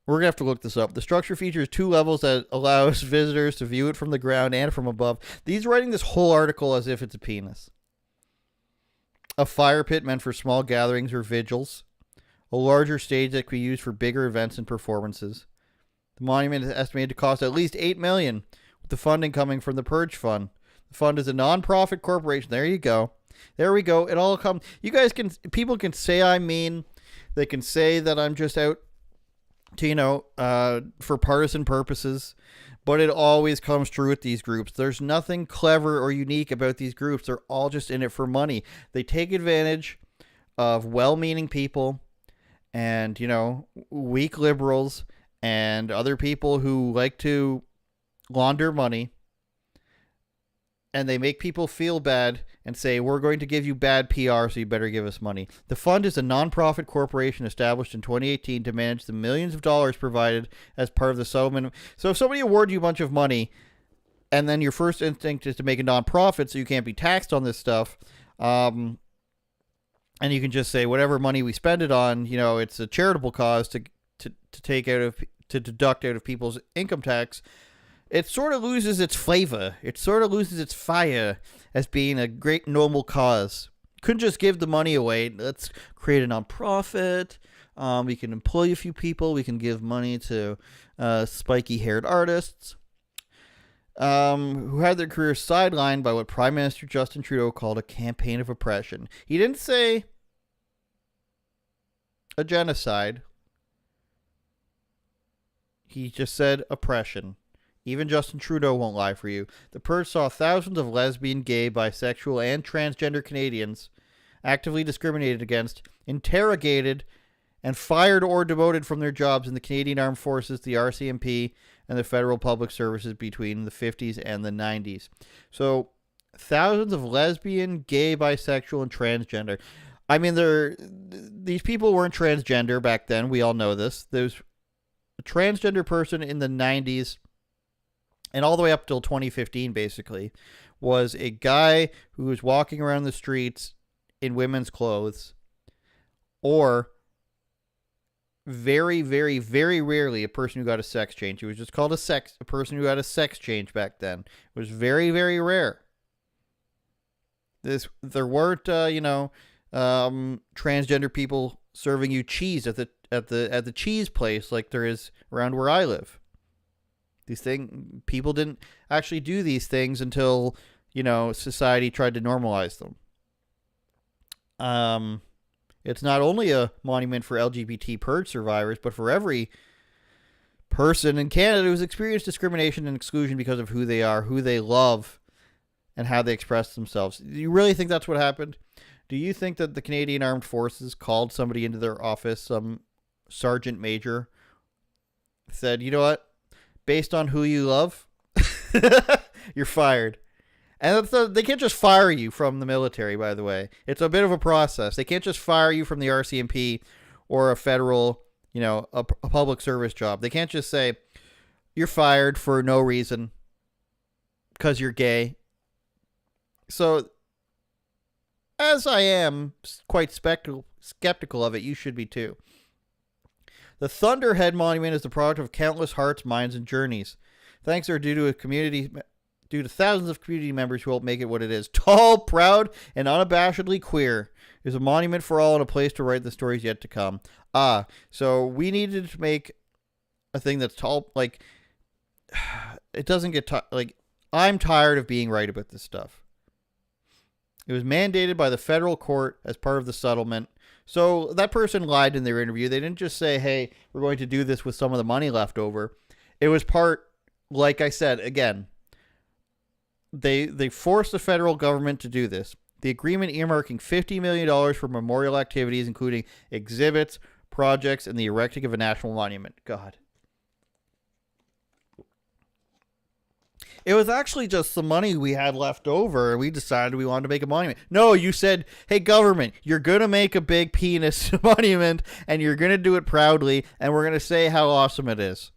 We're going to have to look this up. The structure features 2 levels that allows visitors to view it from the ground and from above. These writing this whole article as if it's a penis. A fire pit meant for small gatherings or vigils. A larger stage that could be used for bigger events and performances. The monument is estimated to cost at least $8 million, with the funding coming from the Purge Fund. The fund is a non-profit corporation. There you go. There we go. It all comes. People can say I'm mean. They can say that I'm just out to, for partisan purposes. But it always comes true with these groups. There's nothing clever or unique about these groups. They're all just in it for money. They take advantage of well-meaning people and, weak liberals and other people who like to launder money. And they make people feel bad and say, we're going to give you bad PR, so you better give us money. The fund is a non-profit corporation established in 2018 to manage the millions of dollars provided as part of the settlement. So if somebody awards you a bunch of money, and then your first instinct is to make a non-profit so you can't be taxed on this stuff, and you can just say, whatever money we spend it on, it's a charitable cause to deduct out of people's income tax, it sort of loses its flavor. It sort of loses its fire as being a great noble cause. Couldn't just give the money away. Let's create a nonprofit. We can employ a few people. We can give money to spiky-haired artists who had their careers sidelined by what Prime Minister Justin Trudeau called a campaign of oppression. He didn't say a genocide. He just said oppression. Even Justin Trudeau won't lie for you. The Purge saw thousands of lesbian, gay, bisexual, and transgender Canadians actively discriminated against, interrogated, and fired or demoted from their jobs in the Canadian Armed Forces, the RCMP, and the Federal Public Services between the 50s and the 90s. So, thousands of lesbian, gay, bisexual, and transgender. I mean, these people weren't transgender back then. We all know this. There's a transgender person in the 90s and all the way up till 2015, basically, was a guy who was walking around the streets in women's clothes, or very, very, very rarely a person who got a sex change. It was just called a person who had a sex change back then. It was very, very rare. There weren't, transgender people serving you cheese at the cheese place like there is around where I live. People didn't actually do these things until, society tried to normalize them. It's not only a monument for LGBT purge survivors, but for every person in Canada who's experienced discrimination and exclusion because of who they are, who they love, and how they express themselves. Do you really think that's what happened? Do you think that the Canadian Armed Forces called somebody into their office, some sergeant major, said, you know what? Based on who you love, you're fired. And they can't just fire you from the military, by the way. It's a bit of a process. They can't just fire you from the RCMP or a federal, a public service job. They can't just say, you're fired for no reason because you're gay. So, as I am quite skeptical of it, you should be too. The Thunderhead Monument is the product of countless hearts, minds, and journeys. Thanks are due to thousands of community members who help make it what it is. Tall, proud, and unabashedly queer. There's a monument for all and a place to write the stories yet to come. So we needed to make a thing that's tall, like, it doesn't get, I'm tired of being right about this stuff. It was mandated by the federal court as part of the settlement. So that person lied in their interview. They didn't just say, hey, we're going to do this with some of the money left over. It was part, like I said, again, they forced the federal government to do this. The agreement earmarking $50 million for memorial activities, including exhibits, projects, and the erecting of a national monument. God. It was actually just some money we had left over, and we decided we wanted to make a monument. No, you said, hey, government, you're going to make a big penis monument, and you're going to do it proudly, and we're going to say how awesome it is.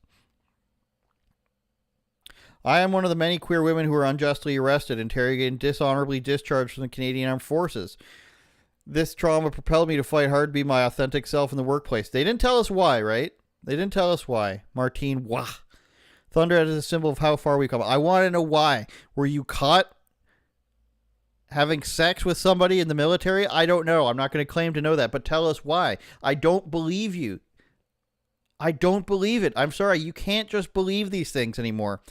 I am one of the many queer women who were unjustly arrested, interrogated, and dishonorably discharged from the Canadian Armed Forces. This trauma propelled me to fight hard to be my authentic self in the workplace. They didn't tell us why, right? They didn't tell us why. Martine, wah. Thunderhead is a symbol of how far we come. I want to know why. Were you caught having sex with somebody in the military? I don't know. I'm not going to claim to know that, but tell us why. I don't believe you. I don't believe it. I'm sorry. You can't just believe these things anymore.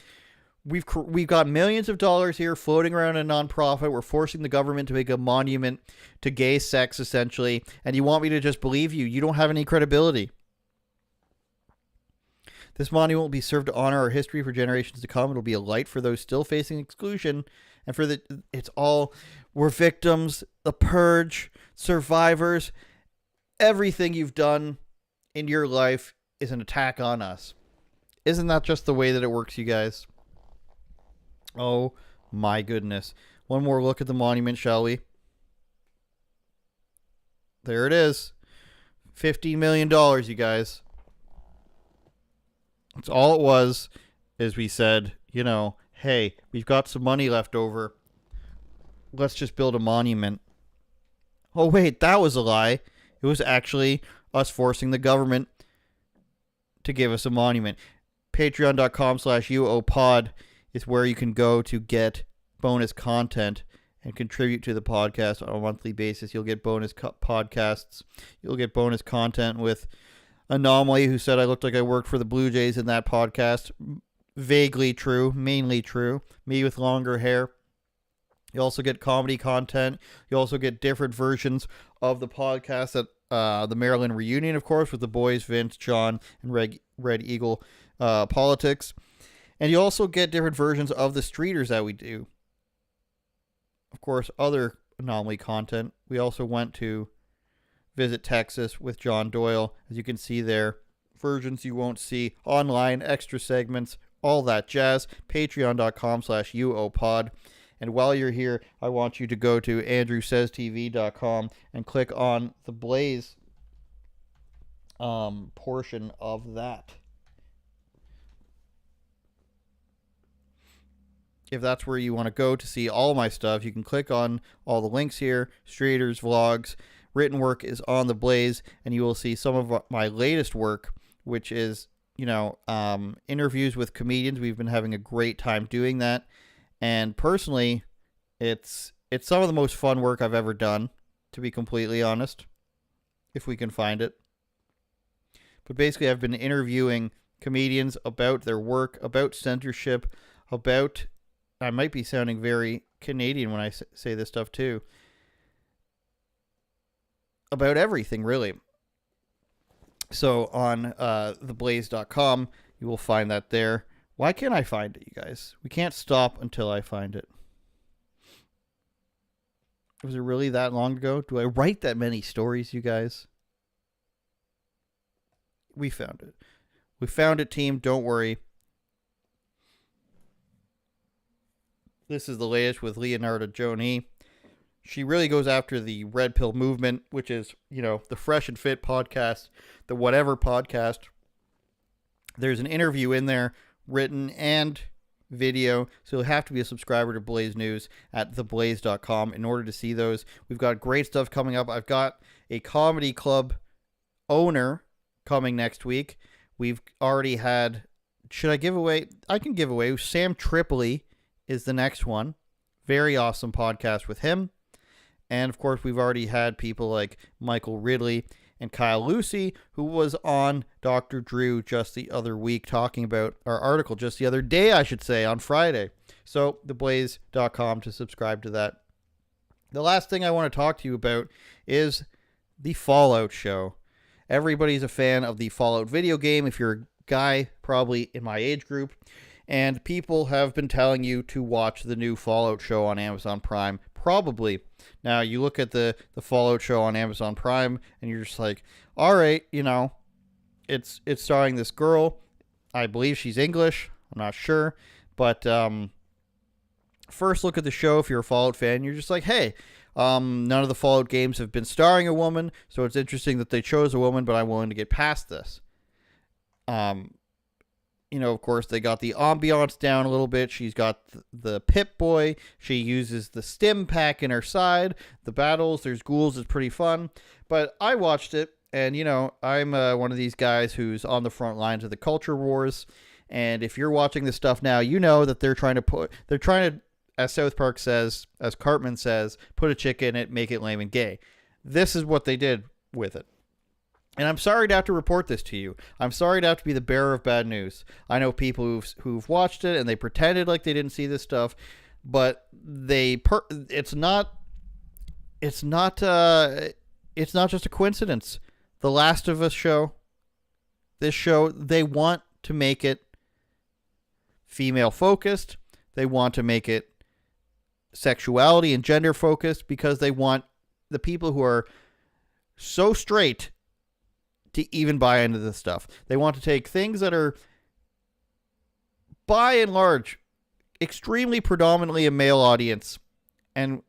We've got millions of dollars here floating around in a nonprofit. We're forcing the government to make a monument to gay sex, essentially, and you want me to just believe you? You don't have any credibility. This monument will be served to honor our history for generations to come. It'll be a light for those still facing exclusion, and we're victims, the purge, survivors. Everything you've done in your life is an attack on us. Isn't that just the way that it works, you guys? Oh my goodness. One more look at the monument, shall we? There it is. $50 million, you guys. That's all it was, is we said, hey, we've got some money left over. Let's just build a monument. Oh, wait, that was a lie. It was actually us forcing the government to give us a monument. Patreon.com/UOPod is where you can go to get bonus content and contribute to the podcast on a monthly basis. You'll get bonus podcasts. You'll get bonus content with Anomaly, who said I looked like I worked for the Blue Jays in that podcast. Vaguely true, mainly true. Me with longer hair. You also get comedy content. You also get different versions of the podcast at the Maryland Reunion, of course, with the boys, Vince, John, and Red Eagle Politics. And you also get different versions of the Streeters that we do. Of course, other Anomaly content. We also went to visit Texas with John Doyle. As you can see there, versions you won't see online, extra segments, all that jazz. Patreon.com/UOPod. And while you're here, I want you to go to AndrewSaysTV.com and click on the Blaze portion of that. If that's where you want to go to see all my stuff, you can click on all the links here. Streeters, vlogs, written work is on the Blaze, and you will see some of my latest work, which is, interviews with comedians. We've been having a great time doing that. And personally, it's some of the most fun work I've ever done, to be completely honest, if we can find it. But basically, I've been interviewing comedians about their work, about censorship, about... I might be sounding very Canadian when I say this stuff too. About everything, really. So on theblaze.com, you will find that there. Why can't I find it, you guys? We can't stop until I find it. Was it really that long ago? Do I write that many stories, you guys? We found it. We found it, team. Don't worry. This is the latest with Leonardo Joni. She really goes after the Red Pill movement, which is, the Fresh and Fit podcast, the Whatever podcast. There's an interview in there, written and video, so you'll have to be a subscriber to Blaze News at theblaze.com in order to see those. We've got great stuff coming up. I've got a comedy club owner coming next week. We've already had, should I give away? I can give away. Sam Tripoli is the next one. Very awesome podcast with him. And, of course, we've already had people like Michael Ridley and Kyle Lucy, who was on Dr. Drew just the other week talking about our article, just the other day, I should say, on Friday. So, theblaze.com to subscribe to that. The last thing I want to talk to you about is the Fallout show. Everybody's a fan of the Fallout video game, if you're a guy probably in my age group. And people have been telling you to watch the new Fallout show on Amazon Prime. Probably. Now, you look at the Fallout show on Amazon Prime, and you're just like, all right, it's starring this girl. I believe she's English. I'm not sure. But first look at the show if you're a Fallout fan. You're just like, hey, none of the Fallout games have been starring a woman, so it's interesting that they chose a woman, but I'm willing to get past this. Of course, they got the ambiance down a little bit. She's got the Pip-Boy. She uses the stim pack in her side. The battles, there's ghouls. It's pretty fun. But I watched it, and, I'm one of these guys who's on the front lines of the culture wars. And if you're watching this stuff now, you know that they're trying to, as South Park says, as Cartman says, put a chick in it, make it lame and gay. This is what they did with it. And I'm sorry to have to report this to you. I'm sorry to have to be the bearer of bad news. I know people who've watched it and they pretended like they didn't see this stuff, but it's not just a coincidence. The Last of Us show, this show, they want to make it female focused. They want to make it sexuality and gender focused because they want the people who are so straight to even buy into this stuff. They want to take things that are, by and large, extremely predominantly a male audience and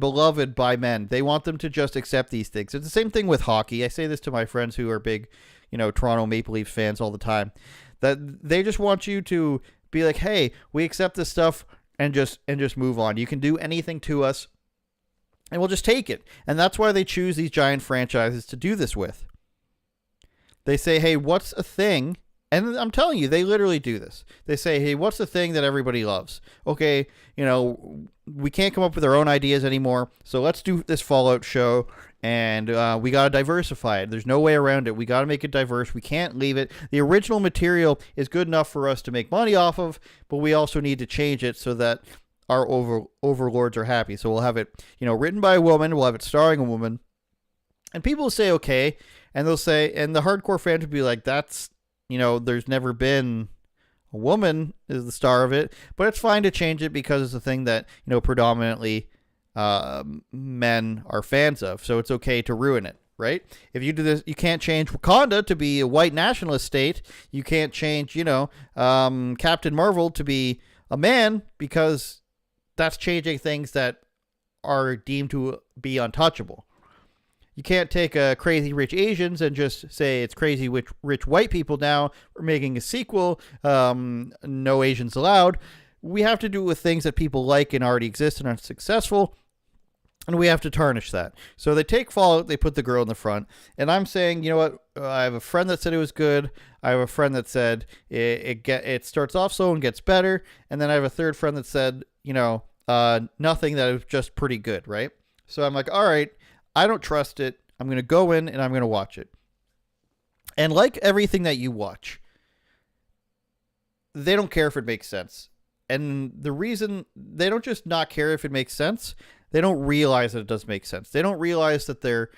beloved by men. They want them to just accept these things. It's the same thing with hockey. I say this to my friends who are big, Toronto Maple Leafs fans all the time. That they just want you to be like, hey, we accept this stuff and just move on. You can do anything to us and we'll just take it. And that's why they choose these giant franchises to do this with. They say, hey, what's a thing? And I'm telling you, they literally do this. They say, hey, what's the thing that everybody loves? Okay, we can't come up with our own ideas anymore, so let's do this Fallout show, and we got to diversify it. There's no way around it. We got to make it diverse. We can't leave it. The original material is good enough for us to make money off of, but we also need to change it so that our overlords are happy. So we'll have it, written by a woman. We'll have it starring a woman. And people will say, okay, and they'll say, and the hardcore fans would be like, that's, there's never been a woman is the star of it, but it's fine to change it because it's a thing that, predominantly men are fans of. So it's okay to ruin it, right? If you do this, you can't change Wakanda to be a white nationalist state. You can't change, Captain Marvel to be a man because that's changing things that are deemed to be untouchable. You can't take Crazy Rich Asians and just say it's crazy rich white people now. We're making a sequel. No Asians allowed. We have to do it with things that people like and already exist and are successful. And we have to tarnish that. So they take Fallout, they put the girl in the front. And I'm saying, you know what? I have a friend that said it was good. I have a friend that said it starts off slow and gets better. And then I have a third friend that said, nothing, that it was just pretty good, right? So I'm like, all right, I don't trust it. I'm going to go in and I'm going to watch it. And like everything that you watch, they don't care if it makes sense. And the reason they don't just not care if it makes sense, they don't realize that it does make sense. They don't realize that their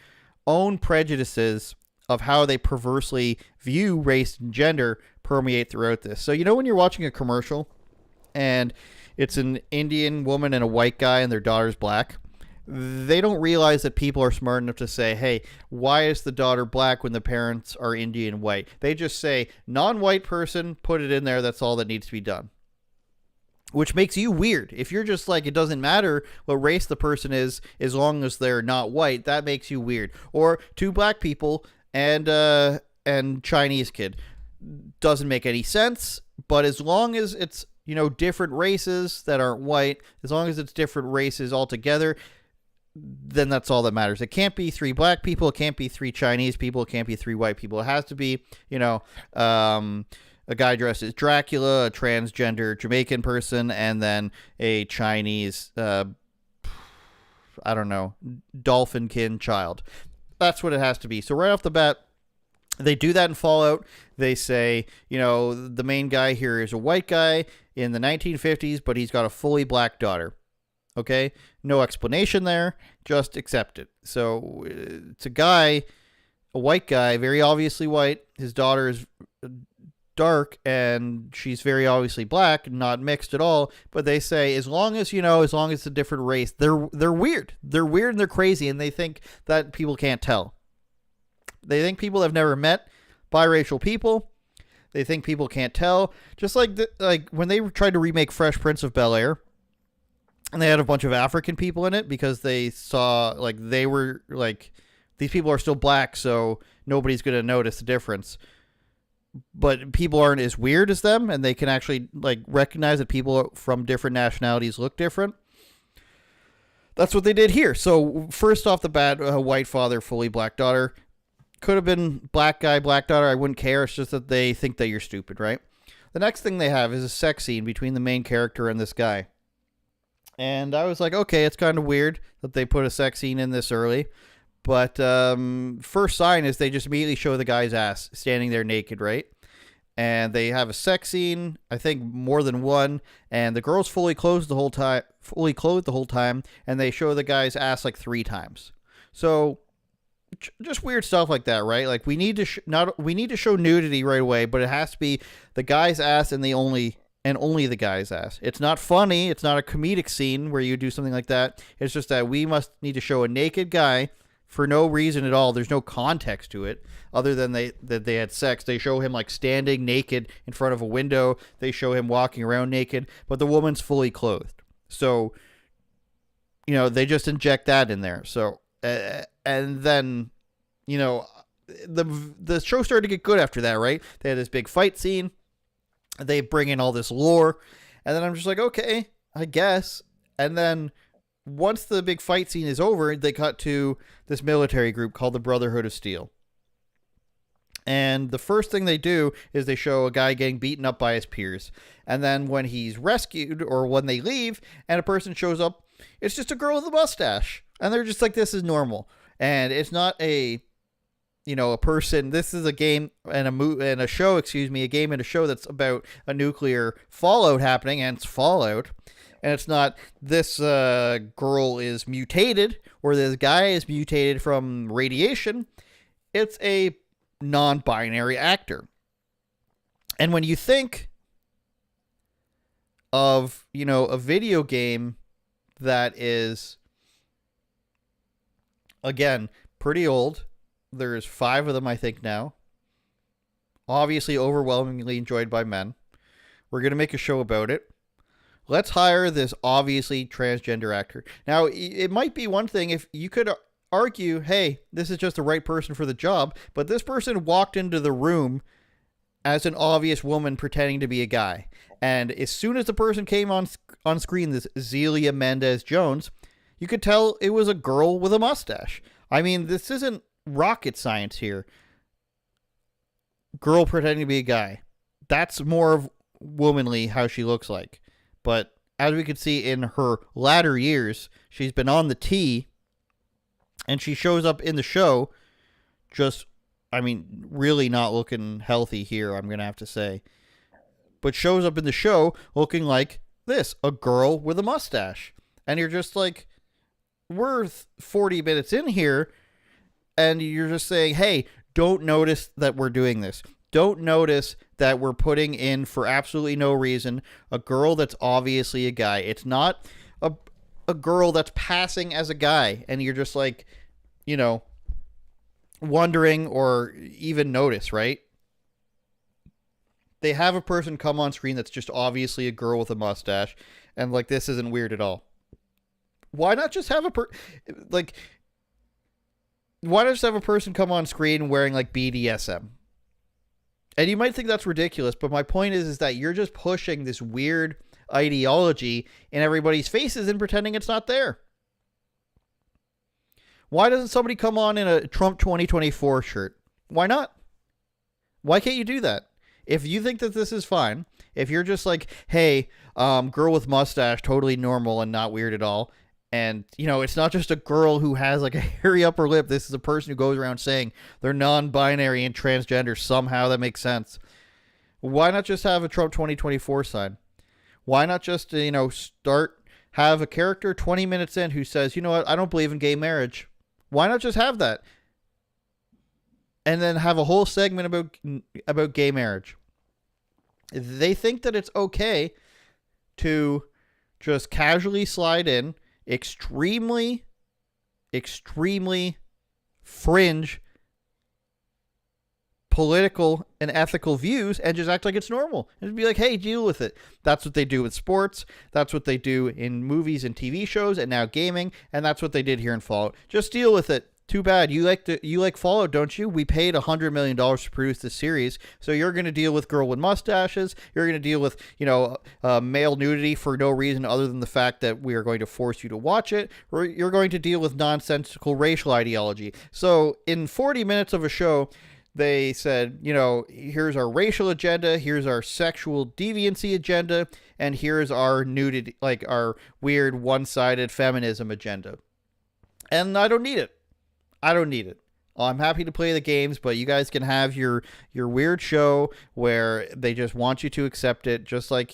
own prejudices of how they perversely view race and gender permeate throughout this. So, when you're watching a commercial and it's an Indian woman and a white guy and their daughter's black, they don't realize that people are smart enough to say, hey, why is the daughter black when the parents are Indian white? They just say, non-white person, put it in there. That's all that needs to be done. which makes you weird. If you're just like, it doesn't matter what race the person is as long as they're not white, that makes you weird. Or two black people and Chinese kid. Doesn't make any sense, but as long as it's, different races that aren't white, as long as it's different races altogether, then that's all that matters. It can't be three black people, it can't be three Chinese people, it can't be three white people. It has to be, a guy dressed as Dracula, a transgender Jamaican person, and then a Chinese, dolphin-kin child. That's what it has to be. So right off the bat, they do that in Fallout. They say, the main guy here is a white guy in the 1950s, but he's got a fully black daughter. Okay? No explanation there. Just accept it. So it's a white guy, very obviously white. His daughter is dark, and she's very obviously black, not mixed at all. But they say, as long as it's a different race, they're weird. They're weird and they're crazy, and they think that people can't tell. They think people have never met biracial people. They think people can't tell. Just like when they tried to remake Fresh Prince of Bel-Air, and they had a bunch of African people in it because they saw they were these people are still black, so nobody's going to notice the difference. But people aren't as weird as them, and they can actually recognize that people from different nationalities look different. That's what they did here. So first off the bat, a white father, fully black daughter. Could have been black guy, black daughter. I wouldn't care. It's just that they think that you're stupid, right? The next thing they have is a sex scene between the main character and this guy. And I was like, okay, it's kind of weird that they put a sex scene in this early. But first sign is they just immediately show the guy's ass standing there naked, right? And they have a sex scene, I think more than one, and the girl's fully clothed the whole time, and they show the guy's ass 3 times. So just weird stuff like that, right? We need to show nudity right away, but it has to be the guy's ass and only the guy's ass. It's not funny. It's not a comedic scene where you do something like that. It's just that we must need to show a naked guy for no reason at all. There's no context to it other than that they had sex. They show him standing naked in front of a window. They show him walking around naked, but the woman's fully clothed. So, they just inject that in there. So, and then, the show started to get good after that, right? They had this big fight scene. They bring in all this lore, and then I'm just like, okay, I guess. And then once the big fight scene is over, they cut to this military group called the Brotherhood of Steel. And the first thing they do is they show a guy getting beaten up by his peers. And then when he's rescued, or when they leave and a person shows up, it's just a girl with a mustache. And they're just like, this is normal. And it's not a person. This is a game and a show, a game and a show that's about a nuclear fallout happening, and it's Fallout. And it's not this girl is mutated or this guy is mutated from radiation. It's a non-binary actor. And when you think of, a video game that is, again, pretty old. There's 5 of them, I think, now. Obviously overwhelmingly enjoyed by men. We're going to make a show about it. Let's hire this obviously transgender actor. Now, it might be one thing if you could argue, hey, this is just the right person for the job, but this person walked into the room as an obvious woman pretending to be a guy. And as soon as the person came on screen, this Zelia Mendez-Jones, you could tell it was a girl with a mustache. I mean, this isn't rocket science here. Girl pretending to be a guy. That's more of womanly how she looks like. But as we can see in her latter years, she's been on the tee, and she shows up in the show just, really not looking healthy here, I'm going to have to say. But shows up in the show looking like this, a girl with a mustache. And you're just like, we're 40 minutes in here, and you're just saying, hey, don't notice that we're doing this. Don't notice that we're putting in, for absolutely no reason, a girl that's obviously a guy. It's not a girl that's passing as a guy, and you're just like, wondering or even notice, right? They have a person come on screen that's just obviously a girl with a mustache, and like this isn't weird at all. Why not just have why not just have a person come on screen wearing like BDSM? And you might think that's ridiculous, but my point is that you're just pushing this weird ideology in everybody's faces and pretending it's not there. Why doesn't somebody come on in a Trump 2024 shirt? Why not? Why can't you do that? If you think that this is fine, if you're just like, hey, girl with mustache, totally normal and not weird at all, and, you know, it's not just a girl who has like a hairy upper lip. This is a person who goes around saying they're non-binary and transgender. Somehow that makes sense. Why not just have a Trump 2024 sign? Why not just, have a character 20 minutes in who says, you know what, I don't believe in gay marriage. Why not just have that? And then have a whole segment about gay marriage. They think that it's okay to just casually slide in extremely fringe political and ethical views and just act like it's normal and just be like, hey, deal with it. That's what they do with sports. That's what they do in movies and TV shows and now gaming. And that's what they did here in Fallout. Just deal with it. Too bad. You like Fallout, don't you? We paid $100 million to produce this series, so you're going to deal with girl with mustaches. You're going to deal with, male nudity for no reason other than the fact that we are going to force you to watch it. Or you're going to deal with nonsensical racial ideology. So in 40 minutes of a show, they said, here's our racial agenda, here's our sexual deviancy agenda, and here's our nudity, like our weird one-sided feminism agenda. And I don't need it. I'm happy to play the games, but you guys can have your weird show where they just want you to accept it, just like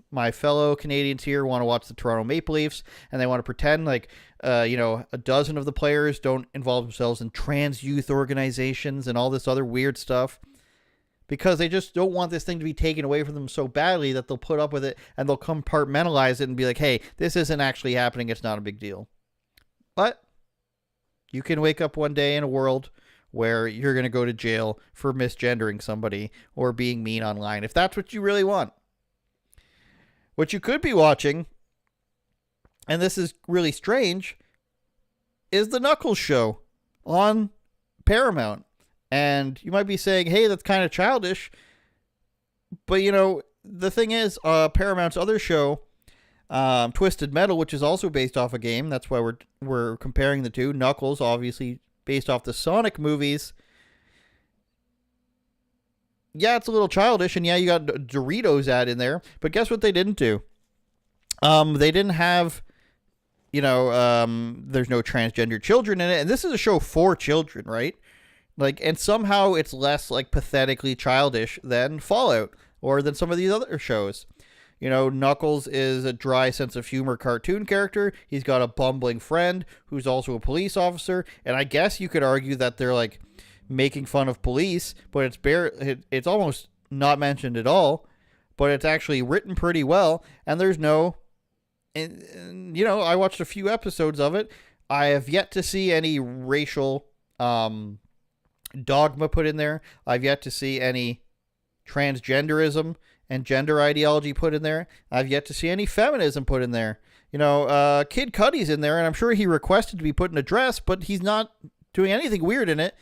my fellow Canadians here want to watch the Toronto Maple Leafs, and they want to pretend like, a dozen of the players don't involve themselves in trans youth organizations and all this other weird stuff, because they just don't want this thing to be taken away from them so badly that they'll put up with it and they'll compartmentalize it and be like, hey, this isn't actually happening. It's not a big deal. But you can wake up one day in a world where you're going to go to jail for misgendering somebody or being mean online, if that's what you really want. What you could be watching, and this is really strange, is the Knuckles show on Paramount. And you might be saying, hey, that's kind of childish. But, the thing is, Paramount's other show, Twisted Metal, which is also based off a game. That's why we're comparing the two. Knuckles, obviously based off the Sonic movies. Yeah, it's a little childish, and yeah, you got Doritos ad in there. But guess what they didn't do? They didn't have, there's no transgender children in it, and this is a show for children, right? Like, and somehow it's less like pathetically childish than Fallout or than some of these other shows. Knuckles is a dry sense of humor cartoon character. He's got a bumbling friend who's also a police officer. And I guess you could argue that they're like making fun of police, but it's almost not mentioned at all, but it's actually written pretty well. And there's I watched a few episodes of it. I have yet to see any racial, dogma put in there. I've yet to see any transgenderism and gender ideology put in there. I've yet to see any feminism put in there. Kid Cudi's in there, and I'm sure he requested to be put in a dress, but he's not doing anything weird in it.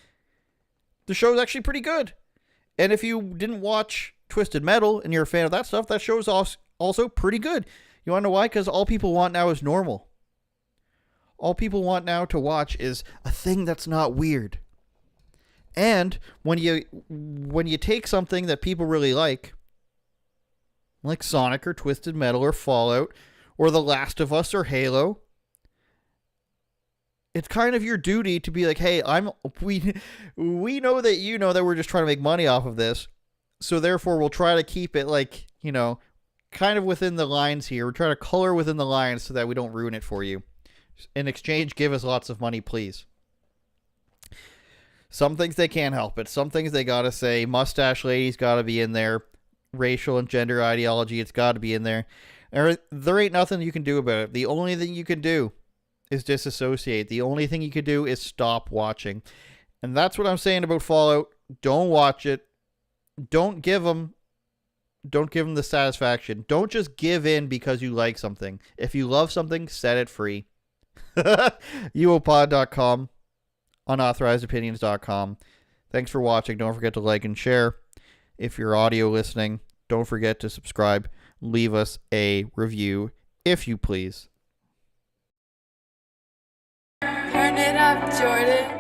The show's actually pretty good. And if you didn't watch Twisted Metal and you're a fan of that stuff, that show's also pretty good. You want to know why? Because all people want now is normal. All people want now to watch is a thing that's not weird. And when you take something that people really like Sonic or Twisted Metal or Fallout or The Last of Us or Halo, it's kind of your duty to be like, hey, we know that you know that we're just trying to make money off of this, so therefore we'll try to keep it like, kind of within the lines here. We're trying to color within the lines so that we don't ruin it for you. In exchange, give us lots of money, please. Some things they can't help it. Some things they gotta say. Mustache lady's gotta be in there. Racial and gender ideology, it's gotta be in there. There ain't nothing you can do about it. The only thing you can do is disassociate. The only thing you can do is stop watching. And that's what I'm saying about Fallout. Don't watch it. don't give them the satisfaction. Don't just give in because you like something. If you love something, set it free. UOPod.com, unauthorizedopinions.com. Thanks for watching. Don't forget to like and share. If you're audio listening, don't forget to subscribe. Leave us a review, if you please. Turn it up, Jordan.